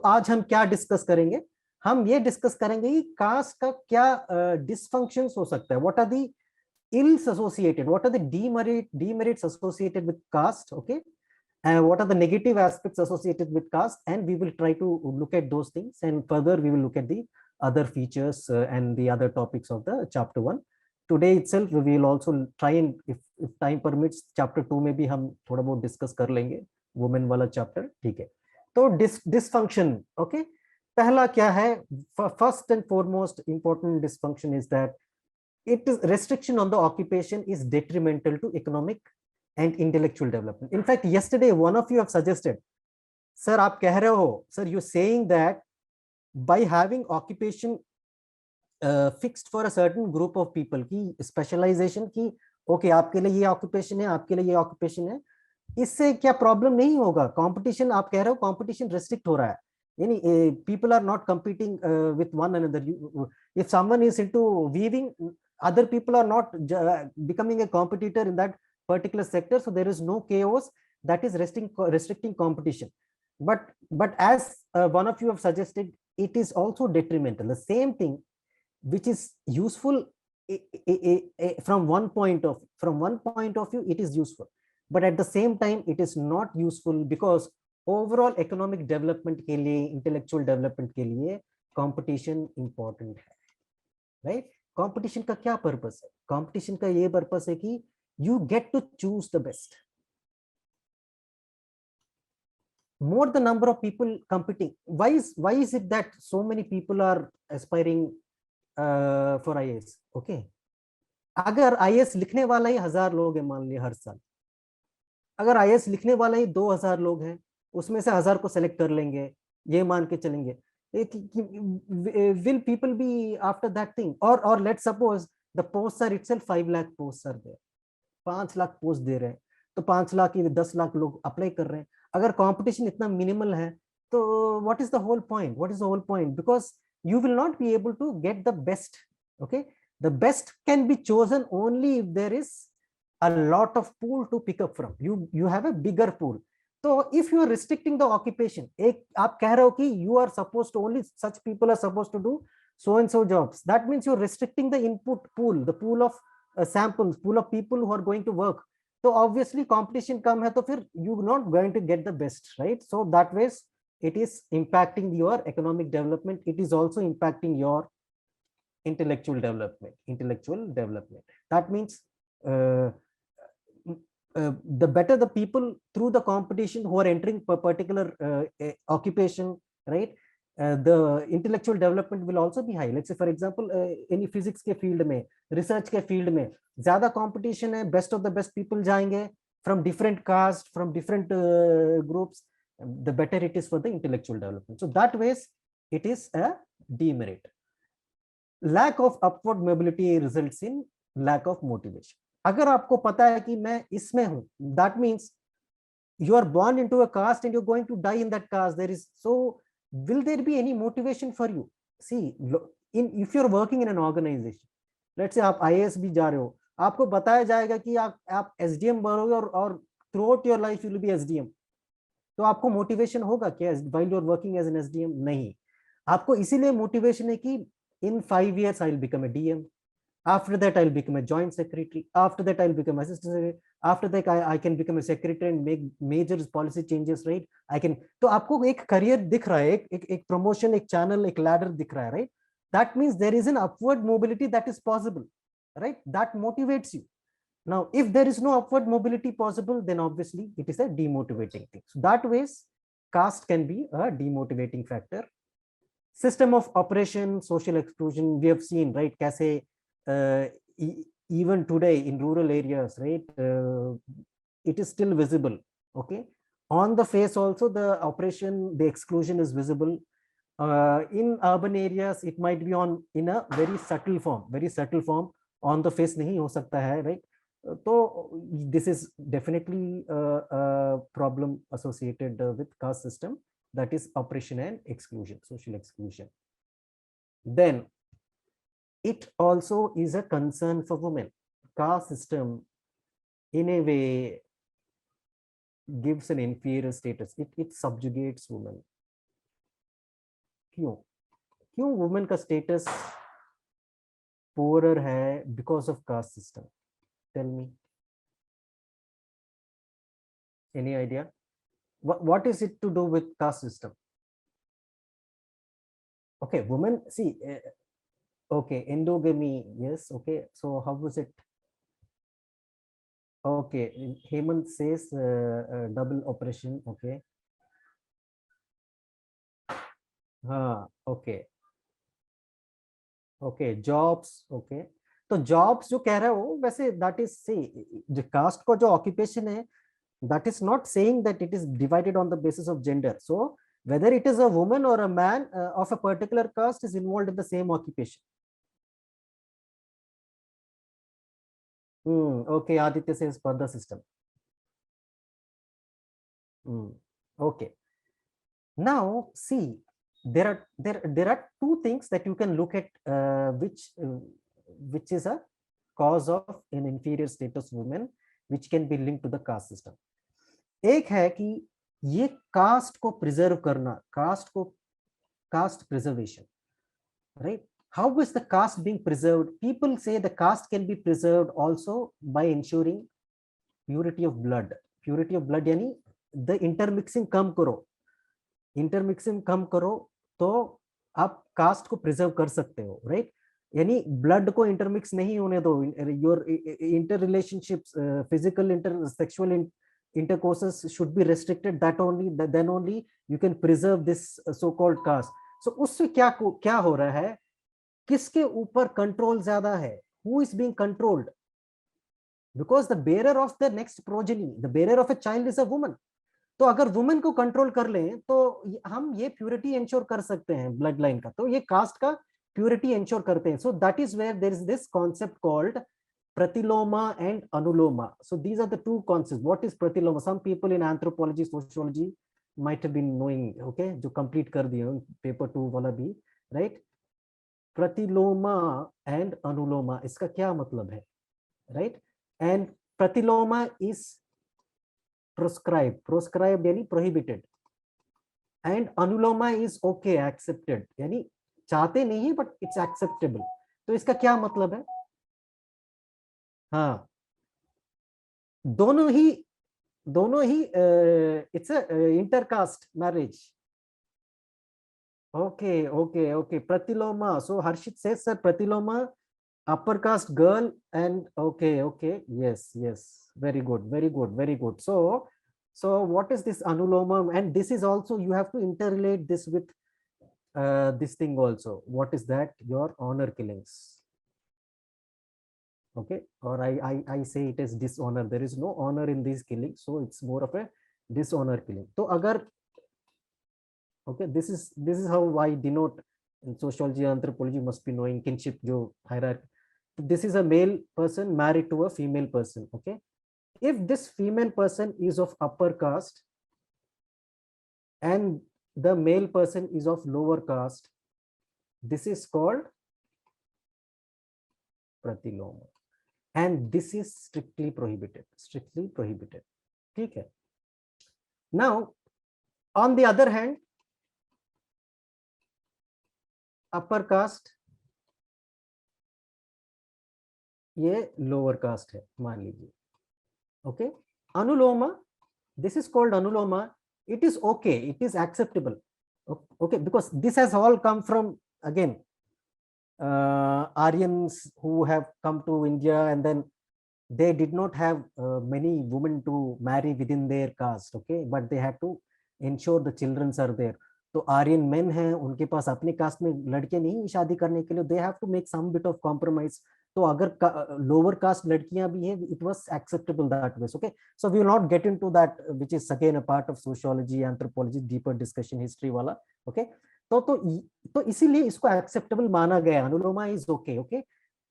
आज हम क्या डिस्कस करेंगे? हम ये डिस्कस करेंगे कि कास्ट का क्या डिसफंक्शंस हो सकता है, what are the ills associated, what are the demerits associated with caste, okay, and what are the negative aspects associated with caste, and we will try to look at those things, and further we will look at the other features and the other topics of the chapter 1. Today itself we will also try and if time permits chapter 2 में भी हम थोड़ा बहुत discuss कर लेंगे women वाला chapter, ठीक है? तो डिसफंक्शन, ओके, पहला क्या है? First and foremost important dysfunction is that it is restriction on the occupation is detrimental to economic and intellectual development. In fact, yesterday one of you have suggested, sir, aap keh rahe ho, sir, you're saying that by having occupation fixed for a certain group of people ki specialization ki okay aapke liye ye occupation hai, aapke liye ye occupation hai, isse kya problem nahi hoga? Competition aap keh rahe ho, competition restrict ho raha hai, yani people are not competing with one another. If someone is into weaving, other people are not becoming a competitor in that particular sector, so there is no chaos that is restricting competition. But as one of you have suggested, it is also detrimental. The same thing which is useful from one point of view, it is useful, but at the same time it is not useful because overall economic development के लिए, intellectual development के लिए competition important है, right? Competition का क्या purpose है? Competition का ये पर्पस है कि you get to choose the best. More the number of people competing. Why is it that so many people are aspiring for IAS? Okay, अगर IAS लिखने वाला ही 1000 लोग हैं मान लिया हर साल, अगर IAS लिखने वाला ही 2000 लोग हैं, उसमें से 1000 को सेलेक्ट कर लेंगे, ये मान के चलेंगे, will people be after that thing? Or let's suppose the posts are itself 5 lakh posts are there, 5 lakh post दे रहे हैं, तो 5 लाख या 10 लाख लोग अप्लाई कर रहे हैं. अगर कंपटीशन इतना मिनिमल है तो what is the whole point? Because you will not be able to get the best. Okay, the best can be chosen only if there is a lot of pool to pick up from. You have a bigger pool. So if you are restricting the occupation, एक आप कह रहे हो कि you are supposed to only such people are supposed to do so and so jobs. That means you're restricting the input pool, the pool of samples, pool of people who are going to work. So obviously competition कम है तो फिर you're not going to get the best, right? So that way it is impacting your economic development. It is also impacting your intellectual development. That means the better the people through the competition who are entering a particular occupation, right? The intellectual development will also be high. Let's say for example any physics के field में, research के field में ज़्यादा competition है, best of the best people जाएंगे from different caste, from different groups, the better it is for the intellectual development. So that ways it is a demerit. Lack of upward mobility results in lack of motivation. अगर आपको पता है कि मैं इसमें हूं, that means you are born into a caste and you're going to die in that caste. There is, so will there be any motivation for you? See, if you're working in an organization, let's say आप IAS भी जा रहे हो, आपको बताया जाएगा कि आप SDM बनोगे और throughout your life you will be SDM. तो आपको मोटिवेशन होगा क्या while you're working as an SDM? नहीं. आपको इसीलिए मोटिवेशन है कि in 5 years I will become a DM. After that I'll become a joint secretary. After that I'll become assistant secretary. After that I can become a secretary and make major policy changes, right? I can. तो आपको एक career दिख रहा है, एक promotion, एक channel, एक ladder दिख रहा है, right? That means there is an upward mobility that is possible, right? That motivates you. Now, if there is no upward mobility possible, then obviously it is a demotivating thing. So that ways, caste can be a demotivating factor. System of operation, social exclusion, we have seen, right? कैसे even today in rural areas, right? It is still visible. Okay, on the face also the oppression, the exclusion is visible. In urban areas it might be in a very subtle form. On the face नहीं हो सकता है, right? So this is definitely a problem associated with caste system, that is oppression and exclusion, social exclusion. Then it also is a concern for women. Caste system in a way gives an inferior status. It subjugates women. क्यों क्यों women का status poorer है because of caste system? Tell me. Any idea? What is it to do with caste system? Okay, women, see, okay, endogamy, yes, okay. So how was it? Okay, Hemant says double operation, okay. Okay, okay, jobs, okay. तो jobs जो कह रहा है वो वैसे that is see जो caste को जो occupation है that is not saying that it is divided on the basis of gender. So whether it is a woman or a man of a particular caste is involved in the same occupation. Okay, Aditya says Pada system. Okay. Now see, there are two things that you can look at which is a cause of an inferior status woman which can be linked to the caste system. एक है कि ये cast को preserve करना, caste preservation, right? How is the caste being preserved? People say the caste can be preserved also by ensuring purity of blood. Purity of blood यानी the intermixing कम करो तो आप कास्ट को प्रिजर्व कर सकते हो, राइट? यानी ब्लड को इंटरमिक्स नहीं होने दो. Your inter relationships, physical inter sexual intercourses should be restricted. Then only you can preserve this so-called caste. So उससे क्या हो रहा है? किसके ऊपर कंट्रोल ज्यादा है? Who is being controlled? Because the bearer of the next progeny, the bearer of a child is a woman. तो अगर वुमेन को कंट्रोल कर लें तो हम ये प्योरिटी इंश्योर कर सकते हैं ब्लड लाइन का. तो ये कास्ट का प्योरिटी इंश्योर करते हैं. So that is where there is this concept called Pratiloma and Anuloma. So these are the two concepts. What is Pratiloma? Some people in anthropology, sociology might have been knowing. Okay, जो complete कर दिए paper 2 वाला भी, right? Pratiloma and Anuloma, इसका क्या मतलब है, right? And Pratiloma is proscribed यानी prohibited, and Anuloma is okay, accepted, यानी चाहते नहीं है but it's acceptable. तो इसका क्या मतलब है? हाँ, दोनों ही it's intercaste marriage. Okay, Pratiloma. So Harshit says sir, Pratiloma, upper caste girl, and okay, yes, very good. So what is this Anuloma? And this is also, you have to interrelate this with this thing also. What is that? Your honor killings. Okay, or I say it is dishonor. There is no honor in these killings, so it's more of a dishonor killing. So agar, okay, this is how I denote in sociology, anthropology must be knowing kinship jo hierarchy. This is a male person married to a female person. Okay, if this female person is of upper caste and the male person is of lower caste, this is called Pratiloma. And this is strictly prohibited. Okay. Now, on the other hand, upper caste, ये lower caste है, मान लीजिए. Okay. Anuloma, this is called Anuloma. It is okay. It is acceptable. Okay, because this has all come from, again, Aryans who have come to India, and then they did not have many women to marry within their caste. Okay, but they had to ensure the children are there. तो Aryan main हैं, उनके पास अपने cast में लड़के नहीं शादी करने के लिए, they have to make some bit of compromise. तो अगर लोअर कास्ट लड़कियां भी हैं, it was acceptable that way. Okay, so we will not get into that which is again a part of sociology, anthropology, deeper discussion, history वाला. Okay, तो इसीलिए इसको acceptable माना गया. Anuloma is okay. ओके,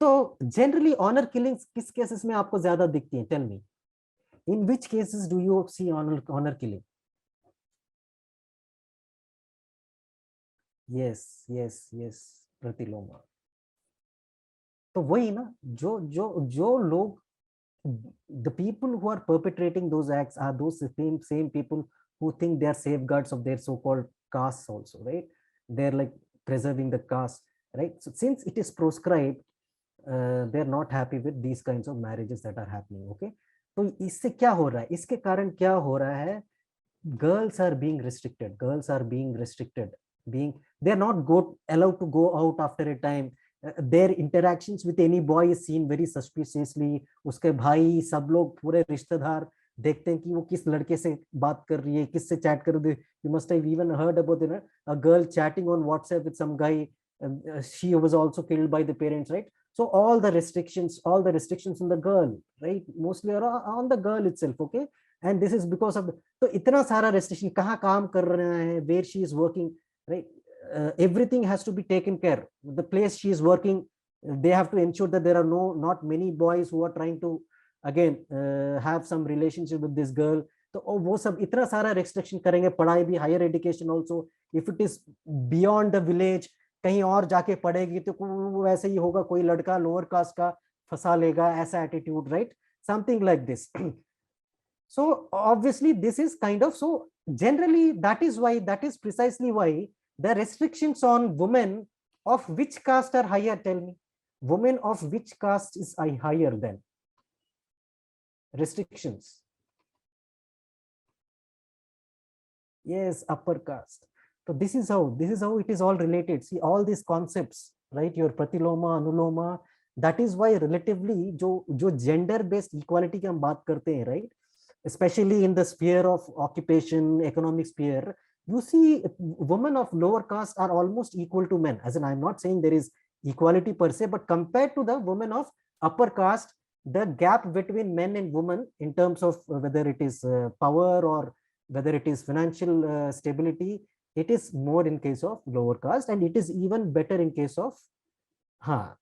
तो जनरली ऑनर किलिंग्स किस cases में आपको ज्यादा दिखती हैं? Tell me, in which cases do you see honour killing? yes, pratiloma. तो वही ना, जो लोग, the people who are perpetrating those acts are those same people who think they are safeguards of their so-called castes also, right? they're like preserving the caste, right? So since it is proscribed, they're not happy with these kinds of marriages that are happening. Okay, तो इससे क्या हो रहा है, इसके कारण क्या हो रहा है, girls are being restricted, being, they're not allowed to go out after a time. Their interactions with any boy is seen very suspiciously. उसके भाई सब लोग पूरे रिश्तेदार देखते हैं कि वो किस लड़के से बात कर रही है, किससे चैट कर रही है. You must have even heard about, you know, a girl chatting on WhatsApp with some guy. She was also killed by the parents, right? So all the restrictions on the girl, right, mostly are on the girl itself. Okay, and this is because of तो इतना सारा restriction, कहाँ काम कर रहे हैं, where she is working, right? Everything has to be taken care. The place she is working, they have to ensure that there are not many boys who are trying to again have some relationship with this girl. तो वो सब इतना सारा restriction करेंगे. पढ़ाई भी, higher education also, if it is beyond the village, कहीं और जाके पढ़ेगी तो वैसे ही होगा, कोई लड़का लोअर कास्ट का फंसा लेगा, ऐसा attitude, right, something like this. So obviously this is kind of, so generally that is precisely why the restrictions on women of which caste are higher, tell me, women of which caste is higher than restrictions? Yes, upper caste. So this is how it is all related. See all these concepts, right? Your pratiloma, anuloma. That is why relatively जो gender based equality की हम बात करते हैं, right? Especially in the sphere of occupation, economic sphere, you see women of lower caste are almost equal to men. As in, I'm not saying there is equality per se, but compared to the women of upper caste, the gap between men and women in terms of whether it is power or whether it is financial stability, it is more in case of lower caste, and it is even better in case of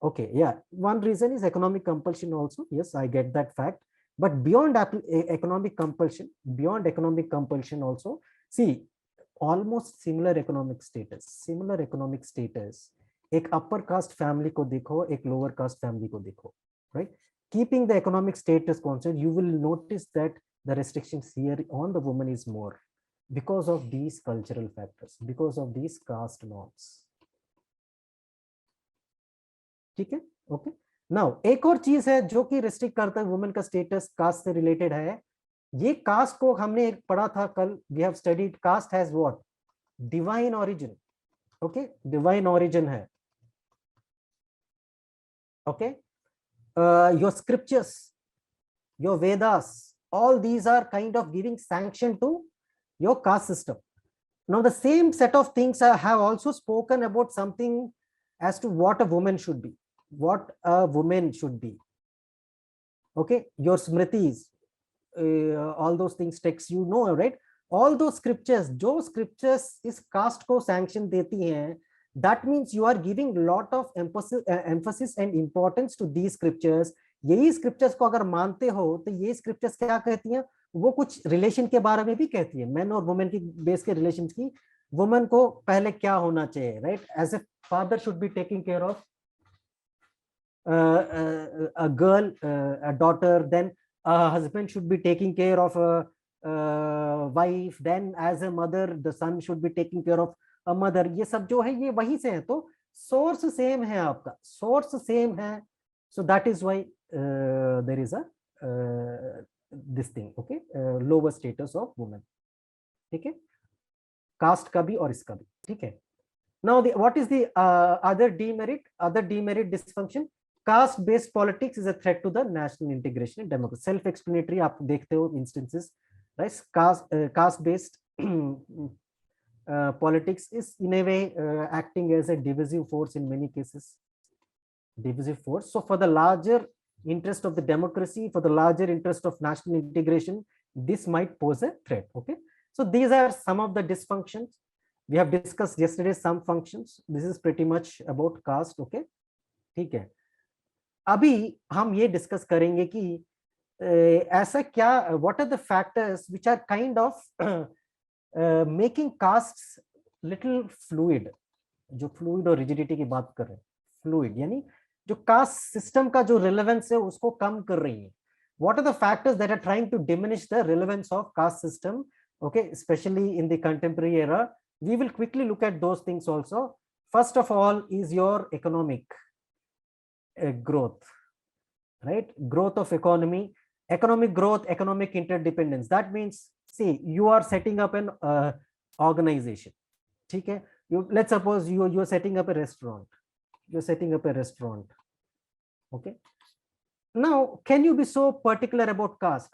okay, yeah. One reason is economic compulsion also. Yes, I get that fact. But beyond economic compulsion also, see, almost similar economic status. एक upper caste family को देखो, एक lower caste family को देखो, right? Keeping the economic status constant, you will notice that the restrictions here on the woman is more because of these cultural factors, because of these caste norms. ठीक है, okay. Now एक और चीज है जो कि रिस्ट्रिक्ट करता है वुमेन का स्टेटस, कास्ट से रिलेटेड है. ये कास्ट को हमने एक पढ़ा था कल, we have studied, caste has what, divine origin. Okay, divine origin है. Okay, your scriptures, your Vedas, all these are kind of giving sanction to your caste system. Now the same set of things have also spoken about something as to what a woman should be. Okay, your smritis, all those things, texts, you know, right? All those scriptures, जो scriptures इस caste को sanction देती हैं, that means you are giving lot of emphasis and importance to these scriptures. यही scriptures को अगर मानते हो तो ये scriptures क्या कहती हैं, वो कुछ relation के बारे में भी कहती है, men और women की base के relations की. woman को पहले क्या होना चाहिए, right? As a father should be taking care of a girl, a daughter, then a husband should be taking care of a wife, then as a mother the son should be taking care of a mother. ये सब जो है ये वहीं से है, तो source same है, आपका source same है. So that is why there is a this thing, okay, lower status of women. ठीक है, caste का भी और इसका भी. ठीक है. Now what is the other demerit dysfunction? Caste based politics is a threat to the national integration and democracy. Self explanatory, आप देखते हो instances, right? Caste based politics is in a way acting as a divisive force in many cases. So for the larger interest of the democracy, for the larger interest of national integration, this might pose a threat. Okay, so these are some of the dysfunctions. We have discussed yesterday some functions. This is pretty much about caste. Okay, ठीक है. अभी हम ये discuss करेंगे कि ऐसा क्या, what are the factors which are kind of making castes little fluid. जो fluid और rigidity की बात कर रहे हैं, fluid यानी जो caste system का जो relevance है उसको कम कर रही है. What are the factors that are trying to diminish the relevance of caste system? Okay, especially in the contemporary era. we will quickly look at those things also. First of all is your economic growth, right? Growth of economy, economic growth, economic interdependence. That means, see, you are setting up an organization. Okay? Let's suppose you're setting up a restaurant. You're setting up a restaurant. Okay. Now, can you be so particular about caste?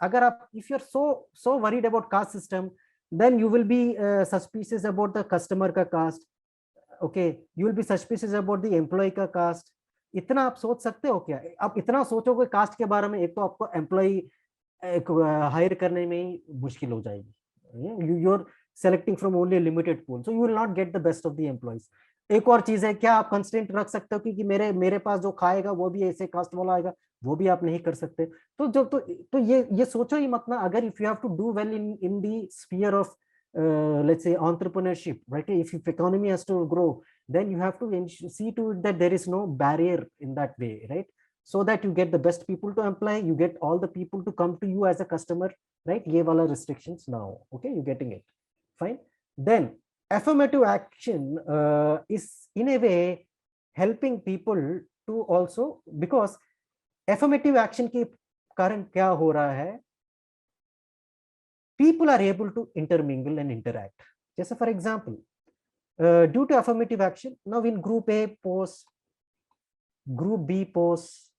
If you're so worried about caste system, then you will be suspicious about the customer का caste. Okay, you will be suspicious about the employee का caste. इतना आप सोच सकते हो क्या? आप इतना सोचोगे कास्ट के बारे में, एक तो आपको एम्प्लॉय हायर करने में ही मुश्किल हो जाएगी. You're selecting from only a limited pool, so you will not get the best of the employees. एक और चीज है, क्या आप कंस्ट्रेंट रख सकते हो कि मेरे पास जो खाएगा वो भी ऐसे कास्ट वाला आएगा? वो भी आप नहीं कर सकते. तो ये सोचो ही मत ना. अगर if you have to do well in the sphere of let's say entrepreneurship, right? If economy has to grow, then you have to see to it that there is no barrier in that way, right? So that you get the best people to employ, you get all the people to come to you as a customer, right? Ye wala restrictions now. Okay, you getting it? Fine. Then affirmative action is in a way helping people to also, because affirmative action के कारण क्या हो रहा है, people are able to intermingle and interact. Just for example, due to affirmative action, now in group A posts, group B posts,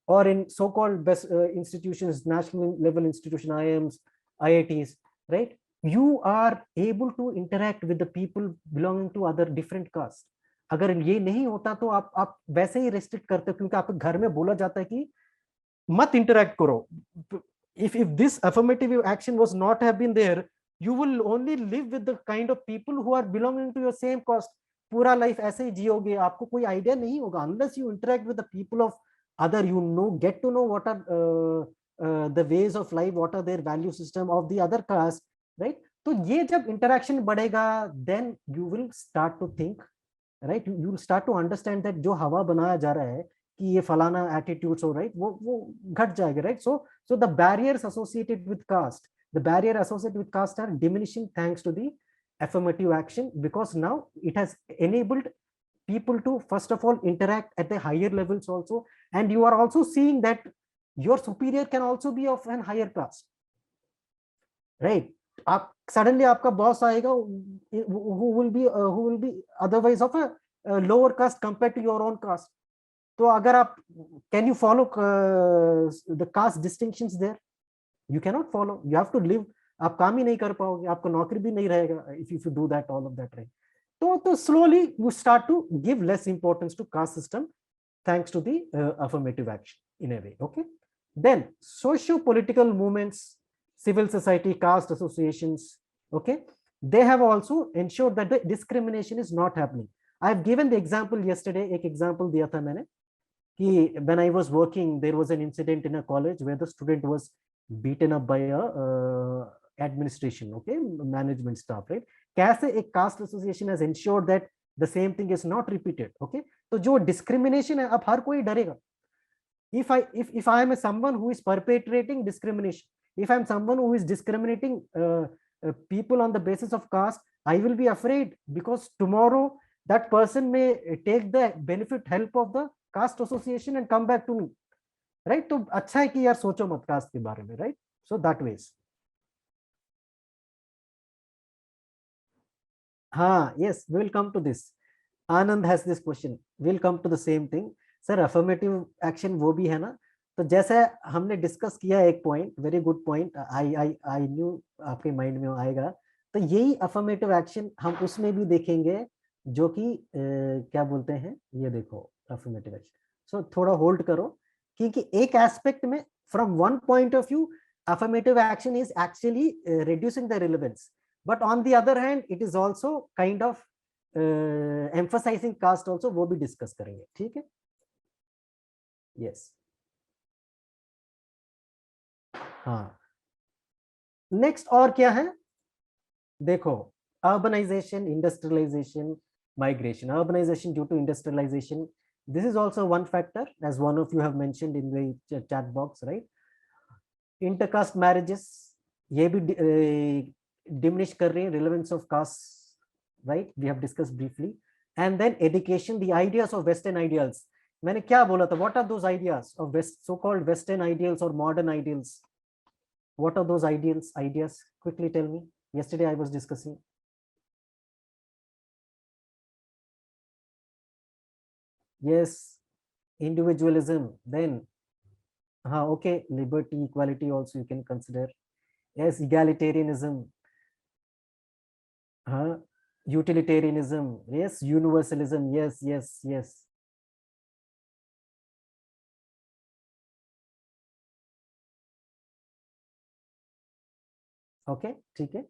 or in so-called best institutions, national level institution, IIMs, IITs, right? You are able to interact with the people belonging to other different castes. अगर ये नहीं होता तो आप वैसे ही restrict करते हो, क्योंकि आपके घर में बोला जाता है कि मत interact करो. If this affirmative action was not have been there, you will only live with the kind of people who are belonging to your same caste. पूरा लाइफ ऐसे ही जियोगे, आपको कोई आइडिया नहीं होगा unless you interact with the people of other, get to know what are the ways of life, what are their value system of the other caste, right? तो ये जब interaction बढ़ेगा, then you will start to think, right? You will start to understand that जो हवा बनाया जा रहा है कि ये फलाना attitudes हो, right? वो घट जाएगा, right? So the barriers associated with caste, are diminishing thanks to the affirmative action, because now it has enabled people to first of all interact at the higher levels also, and you are also seeing that your superior can also be of an higher caste, right? आप suddenly आपका boss आएगा who will be otherwise of a lower caste compared to your own caste. तो अगर आप, can you follow the caste distinctions there? You cannot follow. You have to live. आप काम ही नहीं कर पाओगे, आपको नौकरी भी नहीं रहेगा if you do that, all of that, right? तो slowly you start to give less importance to caste system thanks to the affirmative action in a way. Okay. Then socio-political movements, civil society, caste associations, okay, they have also ensured that the discrimination is not happening. I have given the example yesterday. एक example दिया था मैंने कि when I was working, there was an incident in a college where the student was beaten up by a administration, okay, management staff, right? कैसे एक caste association has ensured that the same thing is not repeated, okay? तो जो discrimination है, अब हर कोई डरेगा. If I am someone who is perpetrating discrimination, if I am someone who is discriminating people on the basis of caste, I will be afraid, because tomorrow that person may take the benefit help of the caste association and come back to me, right? तो अच्छा है कि यार सोचो मत caste के बारे में, right? So that ways. हाँ, yes, we will come to this. Anand has this question. We'll come to the same thing. Sir, affirmative action वो भी है ना? तो जैसे हमने डिस्कस किया एक point, very good point, I knew आपके माइंड में आएगा. तो यही अफर्मेटिव एक्शन हम उसमें भी देखेंगे, जो कि क्या बोलते हैं, ये देखो अफर्मेटिव एक्शन. सो थोड़ा होल्ड करो, क्योंकि एक एस्पेक्ट में from one point of view affirmative action is actually reducing the relevance, but on the other hand it is also kind of emphasizing caste also. वो भी डिस्कस करेंगे, ठीक है? यस. हाँ, नेक्स्ट और क्या है देखो, urbanization, industrialization, migration. Urbanization due to industrialization, this is also one factor, as one of you have mentioned in the chat box, right? Intercaste marriages, ये भी diminish कर रही है relevance of caste right? We have discussed briefly. And then education, the ideas of Western ideals. मैंने क्या बोला था? What are those ideas of so-called Western ideals or modern ideals? What are those ideas? Quickly tell me. Yesterday I was discussing. Yes, individualism. Then, okay, liberty, equality also you can consider. Yes, egalitarianism. Utilitarianism. Yes, universalism. Yes. Okay, ठीक है.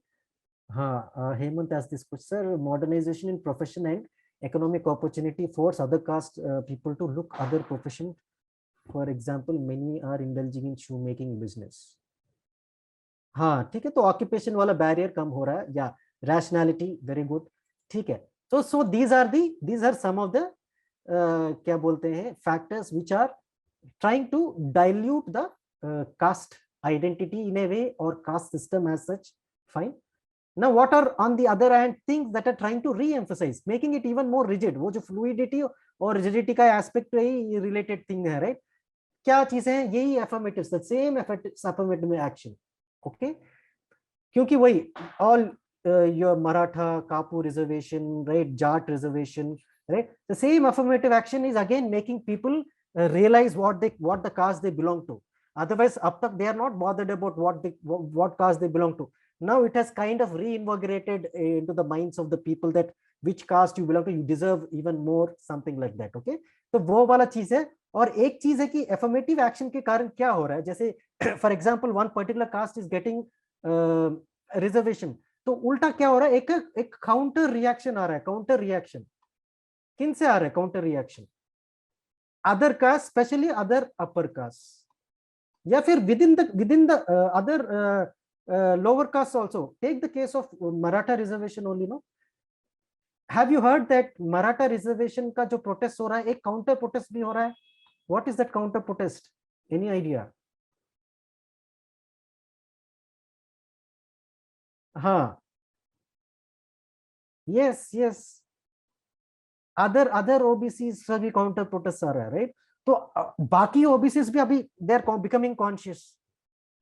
Hemant asked this question, sir. Modernization in profession and economic opportunity force other caste people to look other profession. For example, many are indulging in shoemaking business. हाँ ठीक है, तो occupation वाला barrier कम हो रहा है, या रैशनैलिटी, वेरी गुड, ठीक है. तो सो these are some of the क्या बोलते हैं factors which are trying to dilute the caste identity in a way, or caste system as such. Fine. Now what are on the other hand things that are trying to re-emphasize, making it even more rigid? वो जो fluidity और rigidity का aspect ही related thing है, right? क्या चीजें हैं? यही affirmative, the same affirmative action. Okay, क्योंकि वही all your Maratha, Kapu reservation, right, Jat reservation, right, the same affirmative action is again making people realize what the caste they belong to. Otherwise up tak they are not bothered about what caste they belong to. Now it has kind of reinvigorated into the minds of the people that which caste you belong to, you deserve even more, something like that. Okay, तो वो वाला चीज है. और एक चीज है कि एफर्मेटिव एक्शन के कारण क्या हो रहा है, जैसे for example one particular caste is getting reservation, तो उल्टा क्या हो रहा है, एक काउंटर रिएक्शन आ रहा है. काउंटर रिएक्शन किन से आ रहा है? Counter reaction other caste, specially other upper caste, या फिर within the other lower caste also. Take the case of Maratha reservation only. No, have you heard that Maratha reservation का जो प्रोटेस्ट हो रहा है, एक काउंटर प्रोटेस्ट भी हो रहा है. What is that counter protest? Any idea? हाँ, yes. Other OBCs सभी counter protest आ रहा है, right? तो बाकी OBCs भी अभी they are becoming conscious.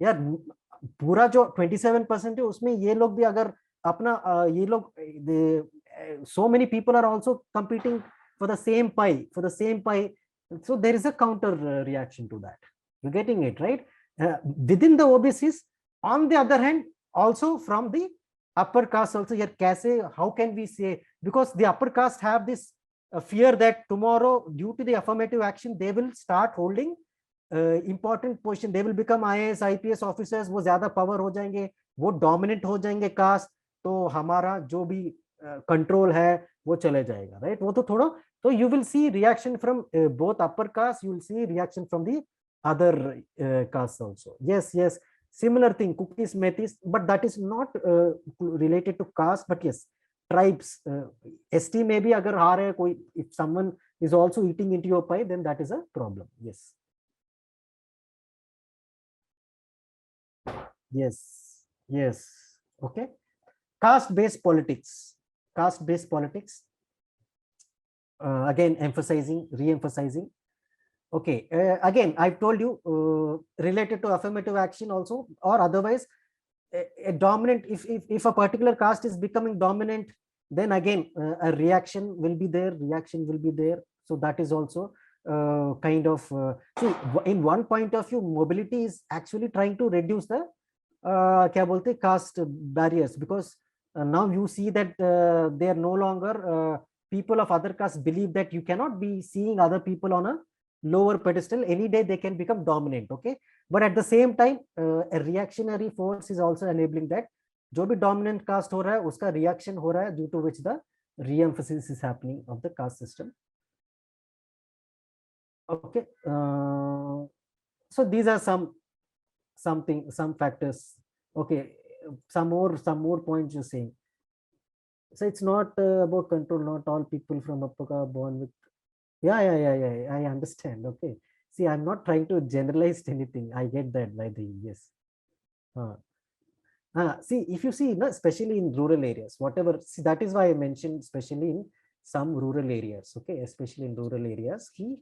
यार पूरा जो 27% है उसमें ये लोग भी अगर अपना ये लोग so many people are also competing for the same pie. So there is a counter reaction to that. You're getting it, right? Within the OBCs, on the other hand, also from the upper caste also, here कैसे, how can we say, because the upper caste have this fear that tomorrow due to the affirmative action they will start holding important position, they will become IAS IPS officers, वो ज्यादा power हो जाएंगे, वो dominant हो जाएंगे caste, तो हमारा जो भी control है वो चले जाएगा, right? वो तो थोड़ा, so you will see reaction from both upper caste, you will see reaction from the other castes also. Yes, similar thing, cookies, metis, but that is not related to caste, but yes, tribes. ST में भी अगर आ रहे कोई, if someone is also eating into your pie, then that is a problem. Yes. Okay, caste-based politics. Again emphasizing, re-emphasizing. Okay, again I've told you related to affirmative action also, or otherwise a dominant, if a particular caste is becoming dominant, then again a reaction will be there. So that is also kind of see, in one point of view mobility is actually trying to reduce the क्या बोलते caste barriers, because now you see that they are no longer people of other castes believe that you cannot be seeing other people on a lower pedestal. Any day they can become dominant. Okay, but at the same time a reactionary force is also enabling that जो भी dominant caste हो रहा है उसका reaction हो रहा है, due to which the re-emphasis is happening of the caste system. Okay, so these are some factors. Okay, some more points you're saying. So it's not about control. Not all people from Apaka are born with. Yeah. I understand. Okay. See, I'm not trying to generalize anything. I get that by the yes. See, if you see, no, especially in rural areas, whatever, see, that is why I mentioned, especially in some rural areas, okay, especially in rural areas, कि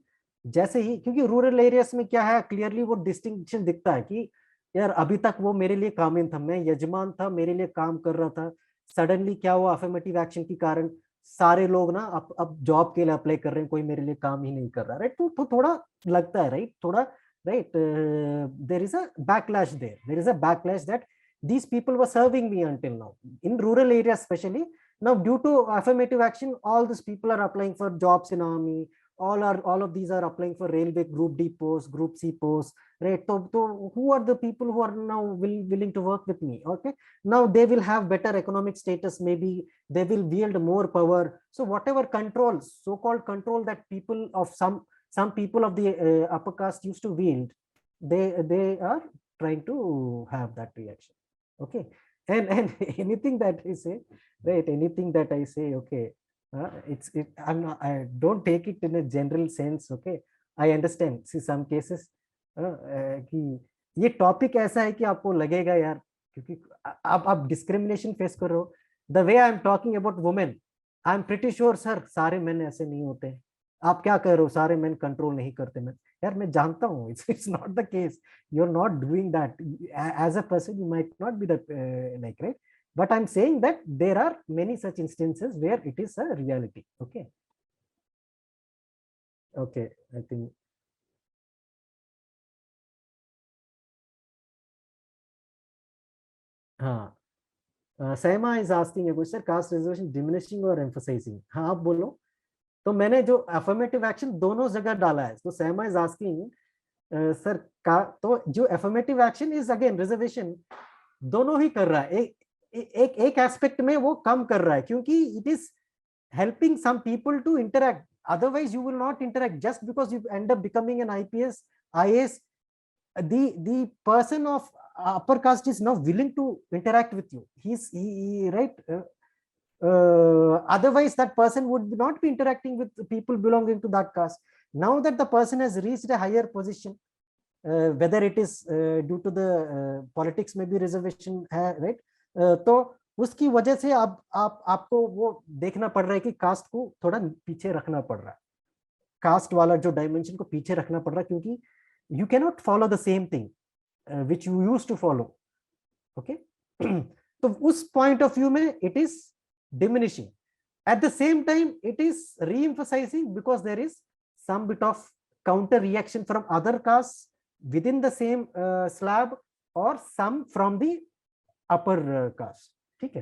जैसे ही, क्योंकि rural areas में क्या है, clearly वो distinction दिखता है कि यार अभी तक वो मेरे लिए कामिन था, मैं यजमान था, मेरे लिए काम कर रहा था, सडनली क्या हुआ, अफर्मेटिव एक्शन के कारण सारे लोग ना अब जॉब के लिए अप्लाई कर रहे हैं, कोई मेरे लिए काम ही नहीं कर रहा, राइट, तो थोड़ा लगता है, राइट, थोड़ा, right, there is a backlash there is a backlash that these people were serving me until now in rural areas, especially now due to affirmative action, all these people are applying for jobs in army, all of these are applying for railway group D posts, group C posts, right? So who are the people who are now willing to work with me? Okay, now they will have better economic status, maybe they will wield more power, so whatever controls, so called control, that people of some people of the upper caste used to wield, they are trying to have that reaction. Okay, and anything that I say, right, anything that I say, okay, I don't take it in a general sense, okay, I understand, see some cases कि ये topic ऐसा है कि आपको लगेगा यार, क्योंकि आप डिस्क्रिमिनेशन फेस कर रहे हो, the way I am talking about women, I am pretty sure sir सारे मेन ऐसे नहीं होते, आप क्या कह रहे हो, सारे मेन कंट्रोल नहीं करते, मैं यार मैं जानता हूँ, it's not the case, you are not doing that as a person, you might not be that like, right, but I'm saying that there are many such instances where it is a reality. Okay, okay, I think हाँ, Saima is asking a question, caste reservation diminishing or emphasizing? हाँ आप बोलो, तो मैंने जो affirmative action दोनों जगह डाला है, तो Saima is asking सर का, तो जो affirmative action is again reservation, दोनों ही कर रहा है, एक एस्पेक्ट में वो कम कर रहा है, क्योंकि it is helping some people to interact, otherwise you will not interact, just because you end up becoming an IPS IAS, the person of upper caste is now willing to interact with you, right, otherwise that person would not be interacting with people belonging to that caste. Now that the person has reached a higher position, whether it is due to the politics में भी reservation है, right, तो उसकी वजह से अब आपको वो देखना पड़ रहा है कि कास्ट को थोड़ा पीछे रखना पड़ रहा है, कास्ट वाला जो डायमेंशन को पीछे रखना पड़ रहा है, क्योंकि you can not follow the same thing which you used to follow, okay, तो उस पॉइंट ऑफ व्यू में it is diminishing, at the same time it is re-emphasising, because there is some bit of counter reaction from other castes within the same slab, or some from the upper caste, ठीक है,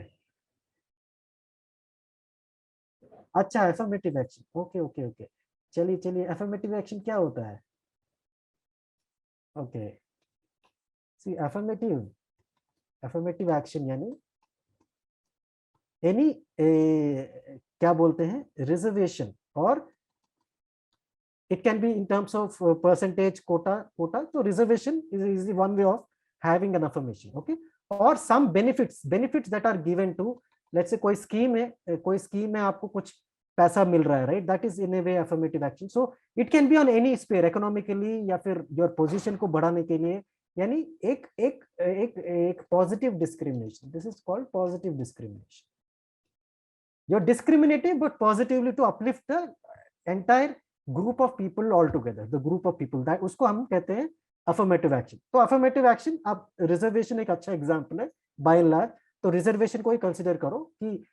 अच्छा affirmative action, okay okay okay, चलिए चलिए, affirmative action क्या होता है, okay, सी affirmative action यानी any क्या बोलते हैं, रिजर्वेशन, और it can be in terms of percentage quota, so reservation is the one way of having an affirmation, okay, or some benefits that are given to, let's say कोई scheme है आपको कुछ पैसा मिल रहा है, right, that is in a way affirmative action, so it can be on any sphere, economically या फिर your position को बढ़ाने के लिए, यानी एक positive discrimination, this is called positive discrimination, you're discriminating but positively to uplift the entire group of people all together, the group of people, that उसको हम कहते हैं affirmative action. तो affirmative action, अब रिजर्वेशन एक अच्छा एग्जांपल है by and large, तो रिजर्वेशन को ही कंसीडर करो कि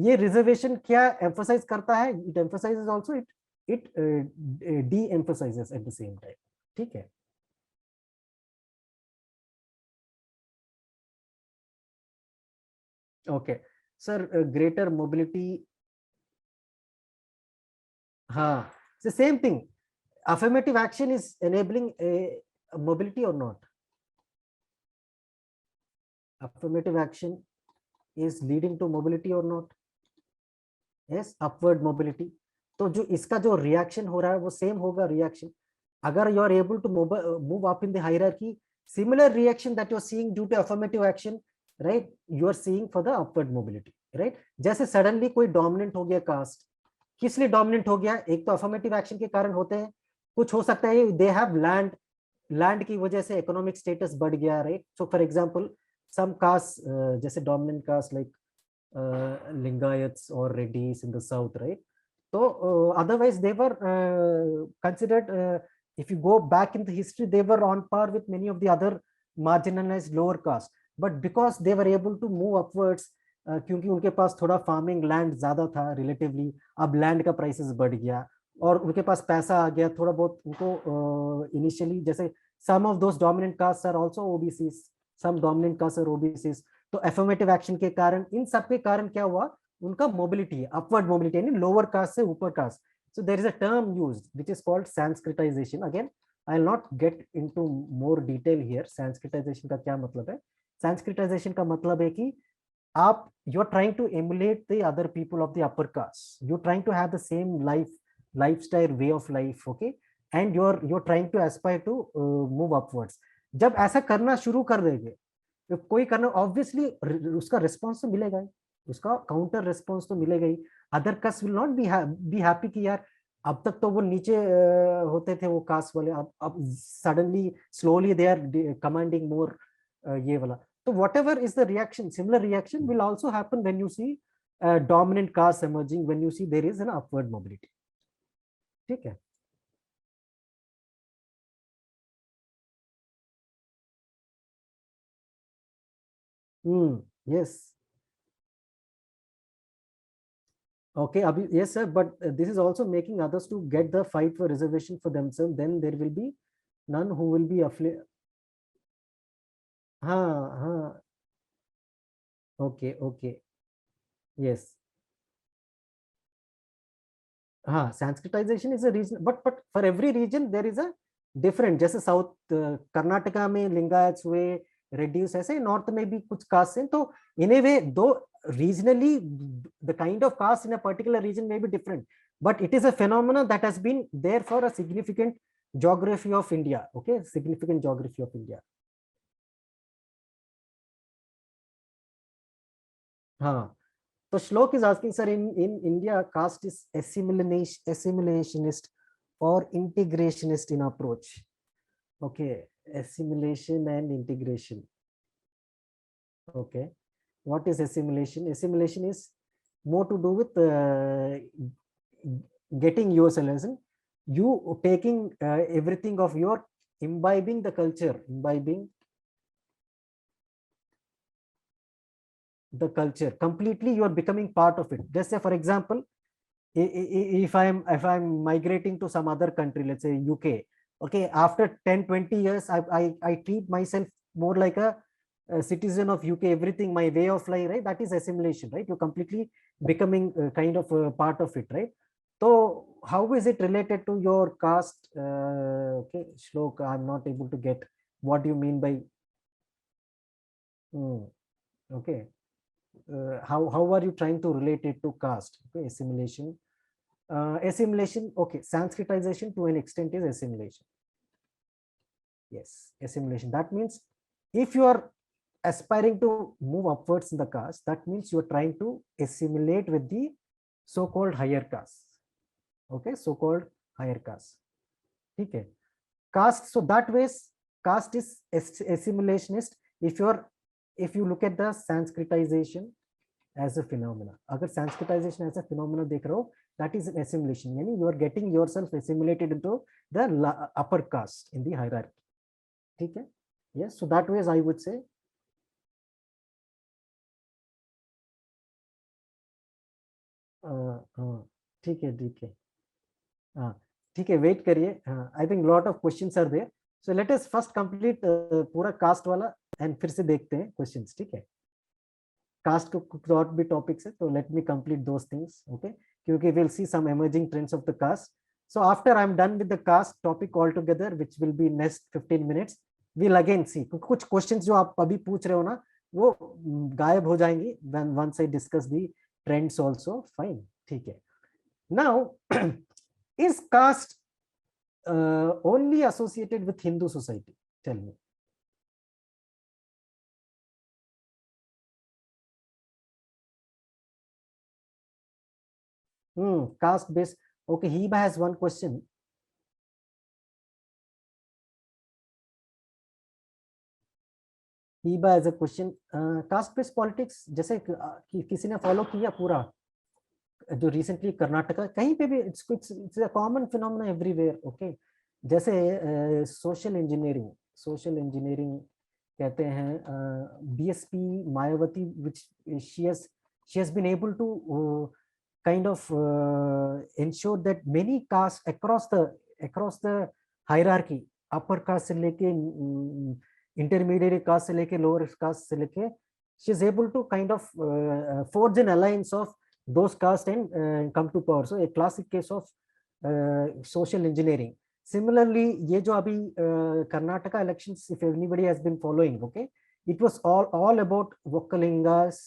ये रिजर्वेशन क्या एम्फसाइज करता है, it emphasises also, it D emphasises eight the same time, ठीक है, ओके सर, ग्रेटर मोबिलिटी, हाँ, the same thing, affirmative action is enabling a mobility or not, affirmative action is leading to mobility or not, yes, upward mobility, तो जो इसका जो reaction हो रहा है वो सेम होगा रिएक्शन, अगर you are able to move up in the hierarchy, similar reaction that you are seeing due to affirmative action, right, you are seeing for the upward mobility, right, जैसे suddenly कोई dominant हो गया cast, किस लिए dominant हो गया, एक तो अफर्मेटिव एक्शन के कारण होते हैं, कुछ हो सकता है दे हैव लैंड की वजह से इकोनॉमिक स्टेटस बढ़ गया, right, so for example some castes, जैसे dominant caste like Lingayats or Reddys in the south, right? So otherwise they were considered, if you go back in the history, they were on par with many of the other marginalized lower caste. But because they were able to move upwards, क्योंकि उनके पास थोड़ा farming land ज्यादा था relatively, अब land का prices बढ़ गया और उनके पास पैसा आ गया थोड़ा बहुत उनको इनिशियली, जैसे some of those dominant castes are also OBCs, some dominant castes are OBCs, तो एफर्मेटिव एक्शन के कारण, इन सब के कारण क्या हुआ, उनका मोबिलिटी है, अपवर्ड मोबिलिटी, यानी लोअर कास्ट से ऊपर caste. So there is a term used which is called Sanskritisation. Again I will not get into more detail here. Sanskritisation का क्या मतलब है? संस्कृताइजेशन का मतलब है कि आप, you are trying to emulate the other people of the upper caste, you trying to have the same lifestyle, way of life, okay, and you are trying to aspire to move upwards. जब ऐसा करना शुरू कर देंगे, तो कोई करना, obviously उसका रिस्पॉन्स तो मिलेगा ही, उसका काउंटर रिस्पॉन्स तो मिलेगा ही. Other caste will not be happy कि यार अब तक तो वो नीचे होते थे वो कास्ट वाले, अब suddenly slowly they are commanding more, ये वाला. तो whatever is the reaction, similar reaction will also happen when you see dominant caste emerging, when you see there is an upward mobility. ठीक है. Yes. Okay, Abhi, yes, sir. But this is also making others to get the fight for reservation for themselves. Then there will be none who will be affiliated. हाँ हाँ. Okay, okay. Yes. हाँ, Sanskritization is a region, but for every region there is a different. जैसे south Karnataka में लिंगायत्स हुए, reduce, ऐसे north में भी कुछ कास्ट हैं. तो इन ए वे दो regionally the kind of caste in a particular region may be different, but it is a phenomena that has been there for a significant geography of India. Okay, significant geography of India. हाँ. So Shlok is asking, sir, in India, caste is assimilationist or integrationist in approach. Okay, assimilation and integration. Okay, what is assimilation? Assimilation is more to do with getting yourself, as in you taking everything of your, imbibing the culture, imbibing the culture completely, you are becoming part of it. Just say, for example, if I'm migrating to some other country, let's say UK, okay, after 10-20 years I treat myself more like a citizen of UK, everything, my way of life, right? That is assimilation, right? You're completely becoming kind of a part of it, right? So how is it related to your caste? Okay, Shlok, I'm not able to get what do you mean by okay. How are you trying to relate it to caste? Okay, assimilation. Assimilation, okay, Sanskritization to an extent is assimilation. Yes, assimilation. That means if you are aspiring to move upwards in the caste, that means you are trying to assimilate with the so-called higher caste. Okay, so-called higher caste. Okay, caste. So that ways, caste is assimilationist. If you look at the Sanskritization as a phenomena, अगर Sanskritization as a phenomena देख रहे हो, that is an assimilation. यानी you are getting yourself assimilated into the upper caste in the hierarchy. ठीक है? Yes. So that ways I would say. ठीक है, ठीक है. हाँ, ठीक है, वेट करिए. I think lot of questions are there. So let us first complete पूरा कास्ट वाला एंड फिर से देखते हैं क्वेश्चंस. ठीक है, कास्ट को कुछ और भी टॉपिक्स है, तो let me complete those things. Okay, क्योंकि will see some emerging trends of the caste. So after I am done with the caste topic all together, which will be next 15 minutes, will again see कुछ questions जो आप अभी पूछ रहे हो ना, वो गायब हो जाएंगी when once I discuss the trends also. Fine. ठीक है. Now is caste only associated with Hindu society? Tell me. Caste based. Okay, Heba has one question. Heba has a question, caste based politics जैसे किसी ने follow किया पूरा, जो recently Karnataka कहीं पे भी, it's a common phenomena everywhere, okay. जैसे सोशल इंजीनियरिंग कहते हैं, BSP Mayawati, which she has been able to kind of ensure that many castes across the hierarchy, upper caste से लेके intermediate caste से लेके lower caste से लेके, she is able to kind of forge an alliance of those castes and come to power. So a classic case of social engineering. Similarly, ये जो अभी Karnataka elections, if anybody has been following, okay, it was all about Vokkalingas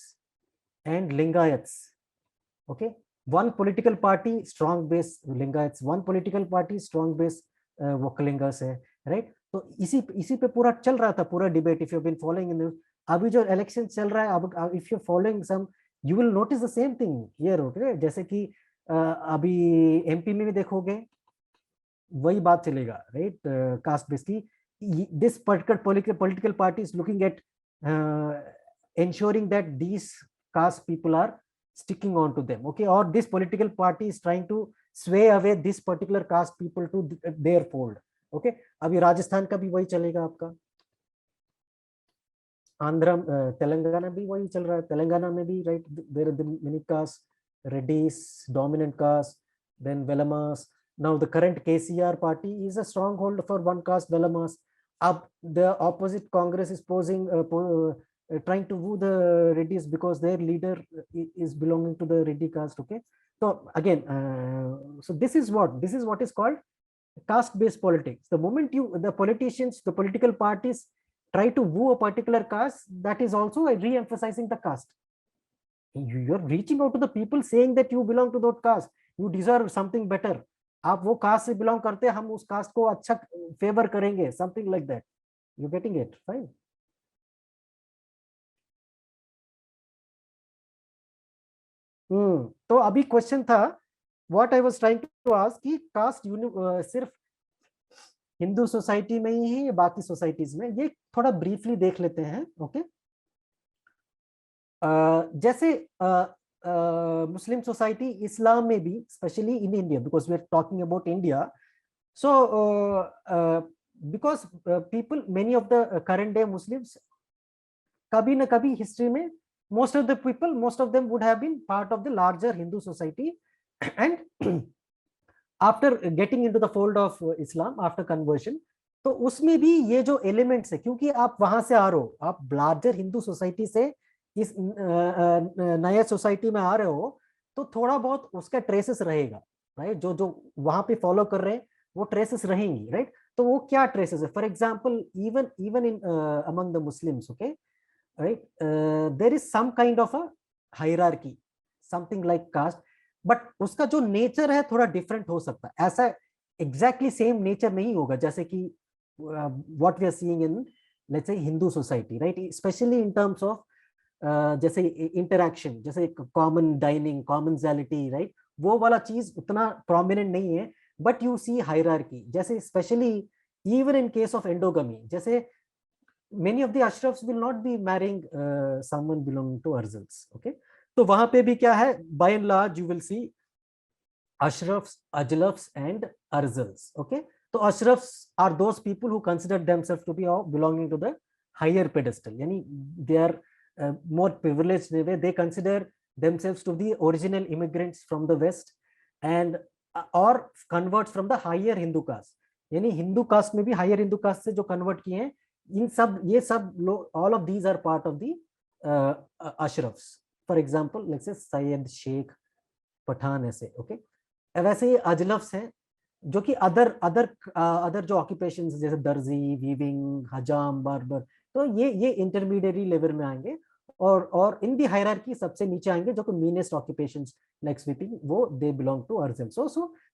and Lingayats, okay. One political party strong base Lingayats, one political party strong base Vokkalingas है, right? तो इसी पे पूरा चल रहा था, पूरा debate, if you been following in. अभी जो इलेक्शन चल रहा है, अब if you following some, you will notice the same thing here, okay. जैसे कि अभी एमपी में भी देखोगे वही बात चलेगा, राइट? कास्ट बेस की, this particular political party is looking at ensuring that these caste people are sticking on to them, okay, or this political party is trying to sway away this particular caste people to their fold, okay। अभी राजस्थान का भी वही चलेगा आपका, आंध्र तेलंगाना भी वही चल रहा है। तेलंगाना में भी, right, there are many caste, Reddys dominant caste, then Velamas. Now the current KCR party is a stronghold for one caste, Velamas. Up the opposite Congress is trying to woo the Reddys because their leader is belonging to the Reddy caste. Okay, so again, so this is what is called caste-based politics. The moment the politicians, the political parties try to woo a particular caste, that is also re-emphasizing the caste. You're reaching out to the people saying that you belong to that caste, you deserve something better. आप वो cast से belong करते हैं, हम उस cast को अच्छा favour करेंगे, something like that. You getting it? Fine. तो अभी क्वेश्चन था, what I was trying to ask, कि कास्ट सिर्फ हिंदू सोसाइटी में ही है या बाकी सोसाइटीज में, ये थोड़ा ब्रीफली देख लेते हैं, ओके। जैसे Muslim society, Islam में भी, especially in India, because we are talking about India. So because people, many of the current day Muslims, कभी ना कभी history में, most of them would have been part of the larger Hindu society, and after getting into the fold of Islam after conversion, तो उसमें भी ये जो elements है, क्योंकि आप वहां से आ रहे हो, आप larger Hindu society से इस नया सोसाइटी में आ रहे हो, तो थोड़ा बहुत उसका ट्रेसेस रहेगा, राइट? जो वहां पे फॉलो कर रहे हैं वो ट्रेसेस रहेंगी, राइट? तो वो क्या ट्रेसेस है? For example, even in among the Muslims, okay, right, there is some kind of a hierarchy, something like caste, but उसका जो नेचर है थोड़ा डिफरेंट हो सकता है। ऐसा एग्जैक्टली सेम नेचर नहीं होगा जैसे कि what we are seeing in, let's say, Hindu society, right? Specially in terms of जैसे इंटरैक्शन, जैसे कॉमन डाइनिंग, कॉमनैलिटी, राइट, वो वाला चीज उतना प्रोमिनेंट नहीं है, बट यू सी हायरार्की। जैसे specially even in case of endogamy, जैसे many of the Ashrafs will not be marrying someone belonging to Arzals, okay. तो वहां पे भी क्या है, by and large you will see Ashrafs, अजलफ्स and Arzals, okay. तो Ashrafs are those people who consider themself to be belonging to the higher pedestal, यानी they are more privileged in a way, they consider themselves to be original immigrants from the west and or converts from the higher Hindu caste, यानी Hindu cast में भी higher Hindu cast से जो convert किए हैं, इन सब, ये सब लोग, all of these are part of the Ashrafs. For example let's say Syed, Sheikh, Pathan, ऐसे, ओके। वैसे ये अजलफ्स हैं जो कि अदर जो ऑक्यूपेशंस जैसे दर्जी, वीविंग, हजाम, बार्बर, तो ये इंटरमीडिएट लेवल में आएंगे, और इन दी हायरार्की सबसे नीचे आएंगे जो कि मीनेस्ट ऑक्यूपेशंस लाइक स्वीपिंग, वो they belong to Arzal. So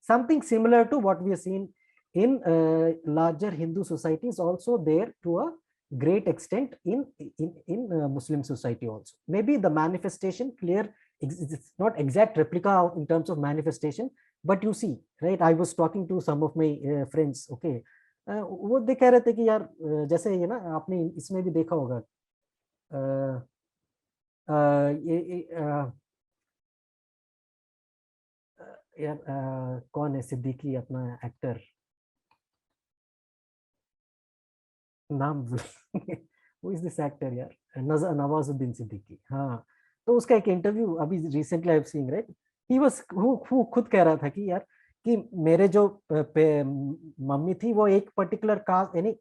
something similar to what we have seen in larger Hindu societies, also there to a great extent in Muslim society also. Maybe the manifestation clear, it's not exact replica in terms of manifestation, but you see, right? I was talking to some of my friends, okay, वो देख रहे थे कि यार जैसे ये ना, आपने इसमें भी देखा होगा यार कौन है सिद्दीकी अपना एक्टर, नाम वो इज दिस एक्टर यार, नवाजुद्दीन सिद्दीकी, हाँ। तो उसका एक इंटरव्यू अभी recently I have seen, right, he was, वो खुद कह रहा था कि यार कि मेरे जो मम्मी थी वो एक पर्टिकुलर कास्ट, यानी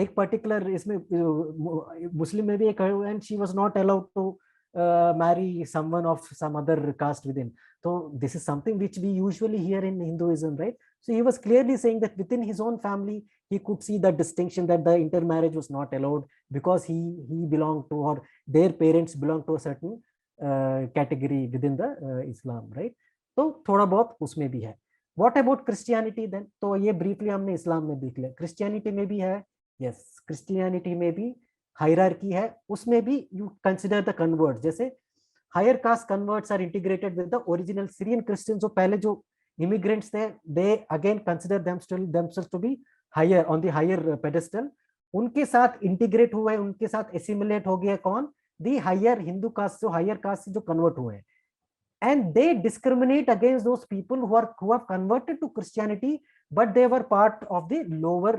एक पर्टिकुलर इसमें मुस्लिम में भी एक, and she was not allowed to marry someone of some other caste within. So this is something which we usually hear in Hinduism, right? So he was clearly saying that within his own family he could see the distinction that the intermarriage was not allowed because he belonged to, or their parents belonged to a certain category within the Islam, right? तो थोड़ा बहुत उसमें भी है. What about Christianity then? तो ये briefly हमने इस्लाम में देख लिया. Christianity में भी है. Yes, Christianity में भी हायरार्की है, उसमें भी यू कंसिडर द कन्वर्ट, जैसे higher caste converts are integrated with the original Syrian Christians, जो पहले जो इमिग्रेंट्स थे, they again consider themselves to be higher on the higher pedestal, उनके साथ इंटीग्रेट हुए, उनके साथ एसिमिलेट हो गया कौन, दी हायर हिंदू कास्ट, जो हायर कास्ट से जो कन्वर्ट हुए हैं, and they discriminate against those people who have converted to Christianity but they were part of the lower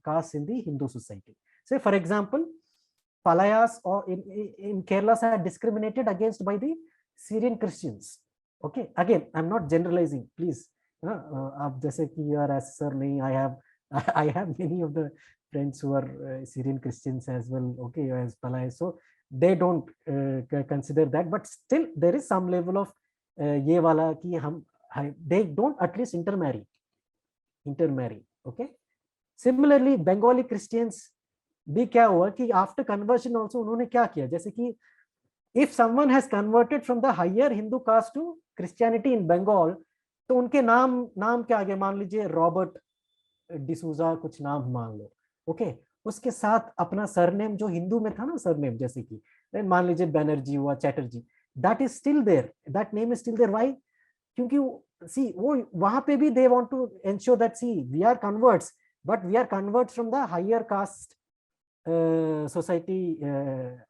caste in the Hindu society. Say for example, Palayas or in Kerala are discriminated against by the Syrian Christians. Okay, again I'm not generalizing, please. आप जैसे कि यार ऐसा sir नहीं, I have many of the friends who are Syrian Christians as well, okay, as Palayas, so they don't consider that, but still there is some level of ये वाला कि हम, they don't at least intermarry, okay. Similarly Bengali Christians भी क्या हुआ कि after conversion also उन्होंने क्या किया, जैसे कि if someone has converted from the higher Hindu caste to Christianity in Bengal, तो उनके नाम क्या आ गया, मान लीजिए रॉबर्ट डिसूजा कुछ नाम मान लो, ओके, उसके साथ अपना सरनेम जो हिंदू में था ना सरनेम, जैसे कि मान लीजिए बैनर्जी हुआ, Chatterjee, that is still there, that name is still there, why, क्योंकि सी वो वहां पे भी they want to ensure that see we are converts, but we are converts from the higher caste society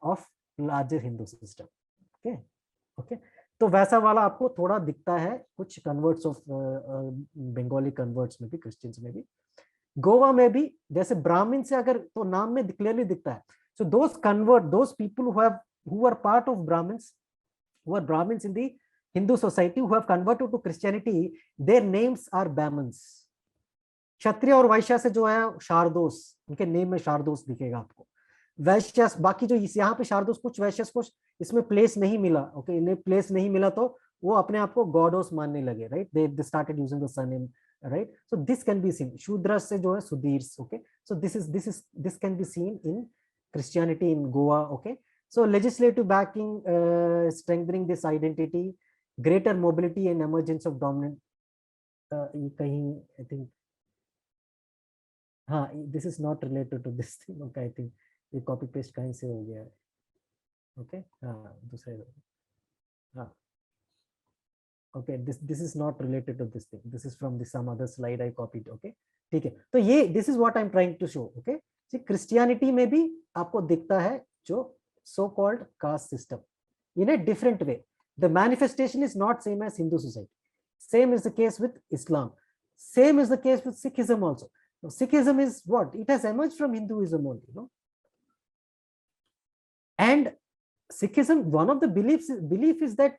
of larger Hindu system, okay okay. तो वैसा वाला आपको थोड़ा दिखता है कुछ कन्वर्ट्स ऑफ बंगाली कन्वर्ट्स में भी, क्रिश्चियंस में भी. गोवा में भी जैसे ब्राह्मण से अगर तो नाम में क्लियरली दिखता है, so those convert, those people who are part of Brahmins, who are Brahmins in the Hindu society who have converted to Christianity, their names are Brahmins. क्षत्रिय और वैश्य से जो है शारदोस, उनके नेम में शारदोस दिखेगा आपको. वैश्य बाकी जो यहाँ पे शारदोस, कुछ वैश्य को इसमें प्लेस नहीं मिला, ओके, इन्हें प्लेस नहीं मिला तो वो अपने आप को गॉडोस मानने लगे, right, they started using the surname, right. So this can be seen, शूद्र से जो है Sudhir, okay. So this can be seen in Christianity in Goa, okay. So legislative backing, strengthening this identity, greater mobility and emergence of dominant. ये कहीं I think, हाँ, this is not related to this thing, okay, I think ये copy paste कहीं से हो गया है, okay, हाँ दूसरे, हाँ, okay, this is not related to this thing, this is from the some other slide I copied, okay, ठीक है. तो ये this is what I'm trying to show, okay. See, Christianity में भी आपको दिखता है जो so-called caste system in a different way. The manifestation is not same as Hindu society. Same is the case with Islam. Same is the case with Sikhism also. Now, Sikhism is what? It has emerged from Hinduism only, you know. And Sikhism, one of the belief is that